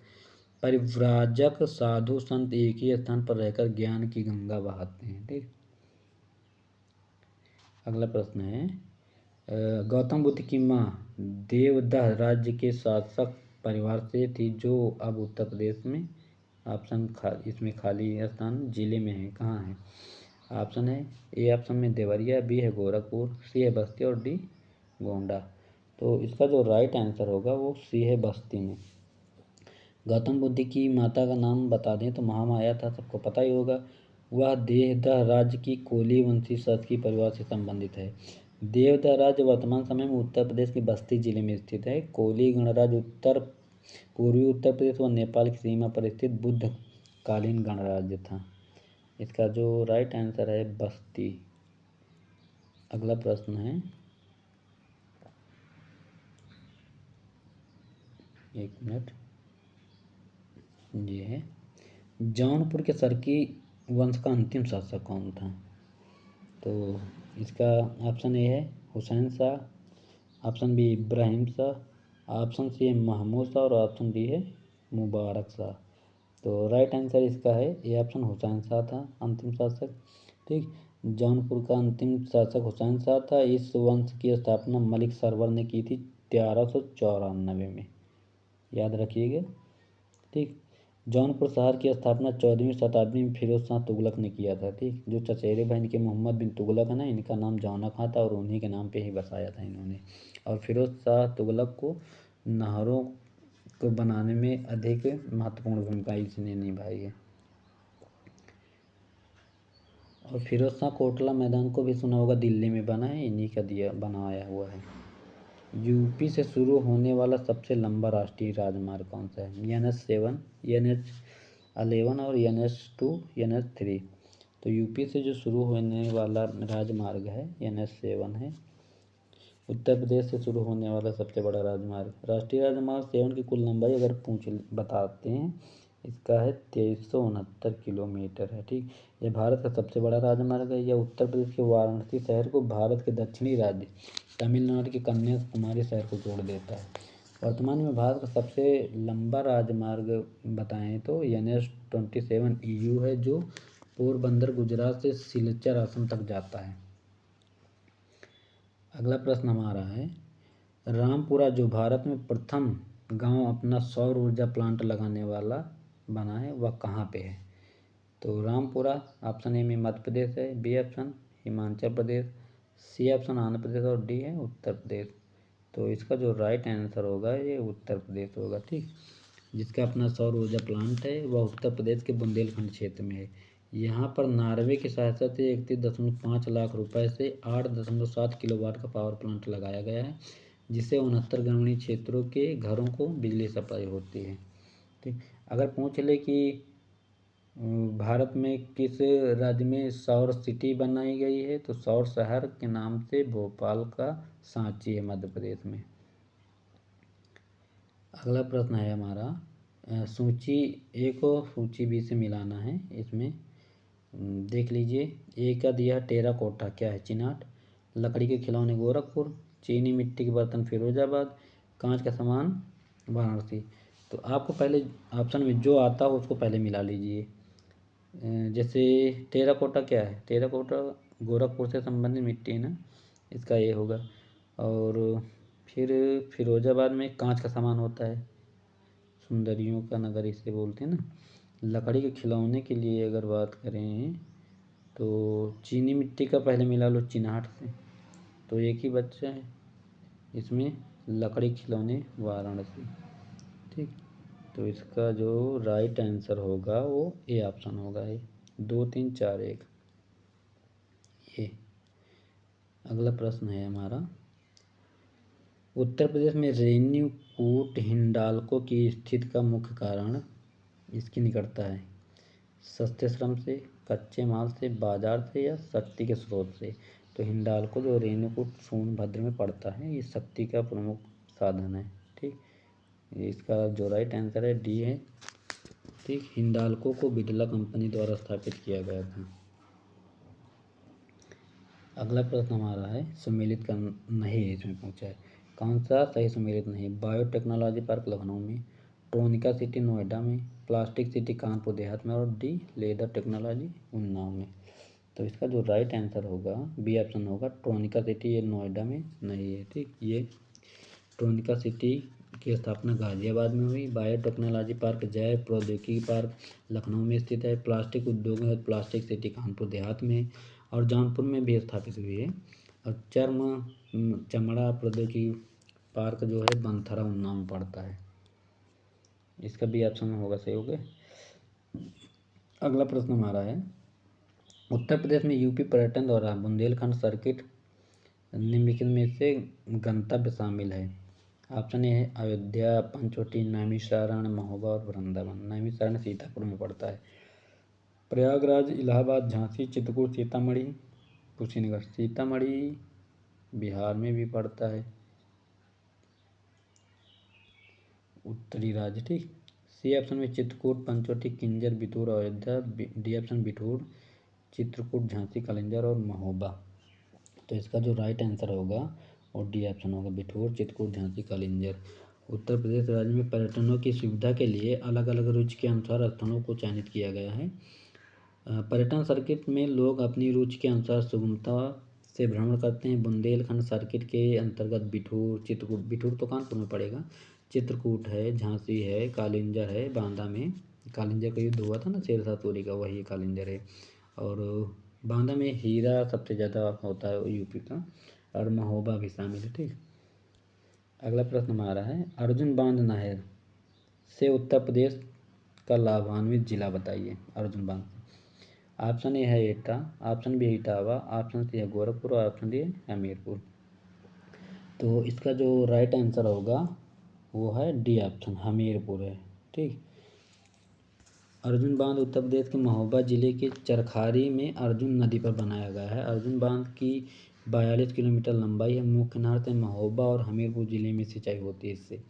परिव्राजक साधु संत एक ही स्थान पर रहकर ज्ञान की गंगा बहाते हैं। ठीक, अगला प्रश्न है, गौतम बुद्ध की माँ देवदह राज्य के शासक परिवार से थी जो अब उत्तर प्रदेश में इसमें खाली स्थान जिले में है, कहाँ है? ऑप्शन है ए ऑप्शन में देवरिया, बी है गोरखपुर, सी है बस्ती और डी गोंडा। तो इसका जो राइट आंसर होगा वो सी है बस्ती में। गौतम बुद्ध की माता का नाम बता दें तो महामाया था, सबको पता ही होगा। वह देवदह राज्य की कोली वंशी शासकीय परिवार से संबंधित है। देवदह राज्य वर्तमान समय में उत्तर प्रदेश के बस्ती जिले में स्थित है। कोली गणराज्य पूर्वी उत्तर प्रदेश व नेपाल की सीमा पर स्थित बुद्ध कालीन गणराज्य था। इसका जो राइट आंसर है बस्ती। अगला प्रश्न है, एक मिनट, ये है, जौनपुर के सरकी वंश का अंतिम शासक कौन था? तो इसका ऑप्शन ए है Hussain Shah, option B Ibrahim Shah, option C है महमूद शाह और ऑप्शन डी है मुबारक शाह। तो राइट आंसर इसका है ए ऑप्शन हुसैन शाह था अंतिम शासक। ठीक, जौनपुर का अंतिम शासक हुसैन शाह था। इस वंश की स्थापना मलिक सरवर ने की थी 1394 में, याद रखिएगा। ठीक, जौनपुर शहर की स्थापना 14वीं शताब्दी में फिरोज शाह तुगलक ने किया था। ठीक, जो चचेरे बहन के मोहम्मद बिन तुगलक है ना, इनका नाम जौनक हाँ था और उन्हीं के नाम पे ही बसाया था इन्होंने। और फिरोज शाह तुगलक को नहरों को बनाने में अधिक महत्वपूर्ण भूमिका इसने निभाई है। और फिरोज शाह कोटला मैदान को भी सुना होगा, दिल्ली में बना है, इन्हीं का दिया बनाया हुआ है। यूपी से शुरू होने वाला सबसे लंबा राष्ट्रीय राजमार्ग कौन सा है? NH7, NH11 और NH2, NH3। तो यूपी से जो शुरू होने वाला राजमार्ग है NH7 है। उत्तर प्रदेश से शुरू होने वाला सबसे बड़ा राजमार्ग, राष्ट्रीय राजमार्ग 7 की कुल लंबाई अगर बताते हैं, इसका है 2369 किलोमीटर है। ठीक, यह भारत का सबसे बड़ा राजमार्ग है। यह उत्तर प्रदेश के वाराणसी शहर को भारत के दक्षिणी राज्य तमिलनाडु के कन्याकुमारी शहर को जोड़ देता है। वर्तमान में भारत का सबसे लंबा राजमार्ग बताएं तो NH27 EU है, जो पोरबंदर गुजरात से सिलचर असम तक जाता है। अगला प्रश्न हमारा है, रामपुरा जो भारत में प्रथम गांव अपना सौर ऊर्जा प्लांट लगाने वाला बना है, वह कहाँ पे है? तो रामपुरा ऑप्शन ए में मध्य प्रदेश है, B option Himachal Pradesh, C option Andhra Pradesh और डी है उत्तर प्रदेश। तो इसका जो राइट आंसर होगा ये उत्तर प्रदेश होगा। ठीक, जिसका अपना सौर ऊर्जा प्लांट है वह उत्तर प्रदेश के बुंदेलखंड क्षेत्र में है। यहाँ पर नार्वे की सहायता से 31.5 लाख रुपए से 8.7 किलोवाट का पावर प्लांट लगाया गया है, जिससे 69 ग्रामीण क्षेत्रों के घरों को बिजली सप्लाई होती है। ठीक, अगर पूछ ले कि भारत में किस राज्य में सौर सिटी बनाई गई है, तो सौर शहर के नाम से भोपाल का सांची है मध्य प्रदेश में। अगला प्रश्न है हमारा, सूची ए को सूची बी से मिलाना है। इसमें देख लीजिए, ए का दिया टेराकोटा, क्या है? चिनाट, लकड़ी के खिलौने गोरखपुर, चीनी मिट्टी के बर्तन फिरोजाबाद, कांच का सामान वाराणसी। तो आपको पहले ऑप्शन में जो आता हो उसको पहले मिला लीजिए। जैसे टेराकोटा क्या है? टेराकोटा गोरखपुर से संबंधित मिट्टी है ना, इसका ये होगा। और फिर फिरोजाबाद में कांच का सामान होता है, सुंदरियों का नगर इसे बोलते हैं ना। लकड़ी के खिलौने के लिए अगर बात करें तो चीनी मिट्टी का पहले मिला लो चिनाट से, तो एक ही बच्चा है इसमें, लकड़ी खिलौने वाराणसी। ठीक, तो इसका जो राइट आंसर होगा वो ए ऑप्शन होगा, ये 2 3 4 1। अगला प्रश्न है हमारा, उत्तर प्रदेश में रेणुकूट हिंडाल्को की स्थिति का मुख्य कारण इसकी निकटता है। सस्ते श्रम से, कच्चे माल से, बाजार से या शक्ति के स्रोत से। तो हिंडाल्को जो रेणुकूट सोनभद्र में पड़ता है, ये शक्ति का प्रमुख साधन है। ठीक, इसका जो राइट आंसर है डी है। ठीक, हिंडाल्को को बिरला कंपनी द्वारा स्थापित किया गया था। अगला प्रश्न हमारा है, सम्मिलित का नहीं है इसमें पूछा है। कौन सा सही सम्मिलित नहीं? बायोटेक्नोलॉजी पार्क लखनऊ में, ट्रोनिका सिटी नोएडा में, प्लास्टिक सिटी कानपुर देहात में और डी लेदर टेक्नोलॉजी उन्नाव में। तो इसका जो राइट आंसर होगा बी ऑप्शन होगा, ट्रोनिका सिटी ये नोएडा में नहीं है। ठीक, ये ट्रोनिका सिटी की स्थापना गाजियाबाद में हुई। बायोटेक्नोलॉजी पार्क जैव प्रौद्योगिकी पार्क लखनऊ में स्थित है। प्लास्टिक उद्योग है प्लास्टिक सिटी कानपुर देहात में और जौनपुर में भी स्थापित हुई है। और चमड़ा प्रौद्योगिकी पार्क जो है बनथरा उन्नाव में पड़ता है। इसका भी ऑप्शन होगा सही। हो गया। अगला प्रश्न हमारा है, उत्तर प्रदेश में यूपी पर्यटन द्वारा बुंदेलखंड सर्किट निम्नलिखित में से गंतव्य शामिल है। ऑप्शन ए है अयोध्या, पंचवटी, नैमिषारण्य, महोबा और वृंदावन। नैमिषारण्य सीतापुर में पड़ता है। प्रयागराज, इलाहाबाद, झांसी, चित्रकूट, सीतामढ़ी, कुशीनगर। सीतामढ़ी बिहार में भी पड़ता है, उत्तरी राज्य। ठीक, सी ऑप्शन में चित्रकूट, पंचवटी, किंजर, बितूर, अयोध्या। डी ऑप्शन बिठूर, चित्रकूट, झांसी, कलिंजर और महोबा। तो इसका जो राइट आंसर होगा और डी ऑप्शन होगा, बिठूर, चित्रकूट, झांसी, कलिंजर। उत्तर प्रदेश राज्य में पर्यटनों की सुविधा के लिए अलग अलग रुचि के अनुसार स्थलों को चयनित किया गया है। पर्यटन सर्किट में लोग अपनी रुचि के अनुसार सुगमता से भ्रमण करते हैं। बुंदेलखंड सर्किट के अंतर्गत बिठूर, चित्रकूट, बिठूर तो कानपुर में पड़ेगा, चित्रकूट है, झांसी है, कालिंजर है, बांदा में कालिंजर का युद्ध हुआ था ना शेरशाह सूरी का, वही कालिंजर है। और बांदा में हीरा सबसे ज़्यादा होता है यूपी का, और महोबा भी शामिल है। ठीक, अगला प्रश्न हमारा है, अर्जुन बांध नहर से उत्तर प्रदेश का लाभान्वित जिला बताइए। अर्जुन बांध से ऑप्शन ए है एटा, ऑप्शन बी है इटावा, ऑप्शन सी है गोरखपुर और ऑप्शन डी है हमीरपुर। तो इसका जो राइट आंसर होगा वो है डी ऑप्शन, हमीरपुर है। ठीक, अर्जुन बांध उत्तर प्रदेश के महोबा जिले के चरखारी में अर्जुन नदी पर बनाया गया है। अर्जुन बांध की 42 किलोमीटर लंबाई है। मुख्य नहर से महोबा और हमीरपुर जिले में सिंचाई होती है इससे।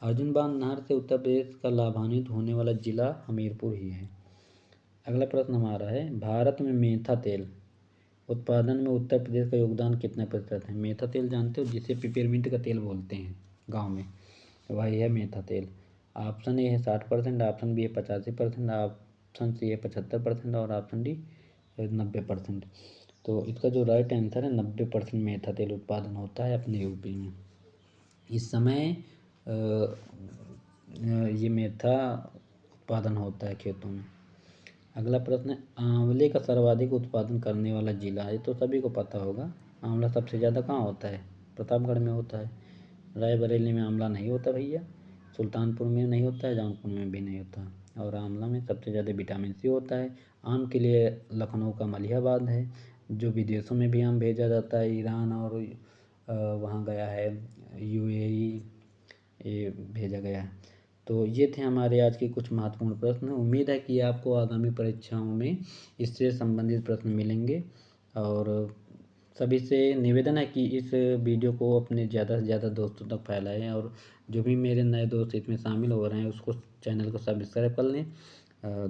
अर्जुन बांध नहर से उत्तर प्रदेश का लाभान्वित होने वाला जिला हमीरपुर ही है। अगला प्रश्न हमारा है, भारत में मेथा तेल उत्पादन में उत्तर प्रदेश का योगदान कितना प्रतिशत है? मेथा तेल जानते हो, जिसे पिपरमिंट का तेल बोलते हैं गाँव में, वही है मेथा तेल। ऑप्शन ए है 60%, ऑप्शन बी है 85%, ऑप्शन सी है 75% और ऑप्शन डी 90%। तो इसका जो राइट आंसर है 90% मेथा तेल उत्पादन होता है अपने यूपी में। इस समय ये मेथा उत्पादन होता है खेतों में। अगला प्रश्न है, आंवले का सर्वाधिक उत्पादन करने वाला जिला है। तो सभी को पता होगा, आंवला सबसे ज़्यादा कहाँ होता है? प्रतापगढ़ में होता है। रायबरेली में आंवला नहीं होता भैया, सुल्तानपुर में नहीं होता है, जौनपुर में भी नहीं होता। और आंवला में सबसे ज़्यादा विटामिन सी होता है। आम के लिए लखनऊ का मलिहाबाद है, जो विदेशों में भी आम भेजा जाता है। ईरान और वहाँ गया है, यूएई ये भेजा गया है। तो ये थे हमारे आज के कुछ महत्वपूर्ण प्रश्न। उम्मीद है कि आपको आगामी परीक्षाओं में इससे संबंधित प्रश्न मिलेंगे। और सभी से निवेदन है कि इस वीडियो को अपने ज़्यादा से ज़्यादा दोस्तों तक फैलाएं, और जो भी मेरे नए दोस्त इसमें शामिल हो रहे हैं उसको चैनल को सब्सक्राइब कर लें।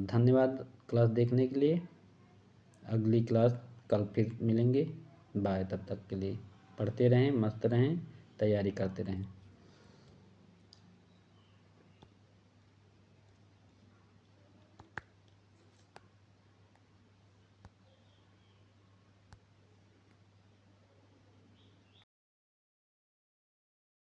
धन्यवाद क्लास देखने के लिए। अगली क्लास कल फिर मिलेंगे। बाय, तब तक के लिए पढ़ते रहें, मस्त रहें, तैयारी करते रहें।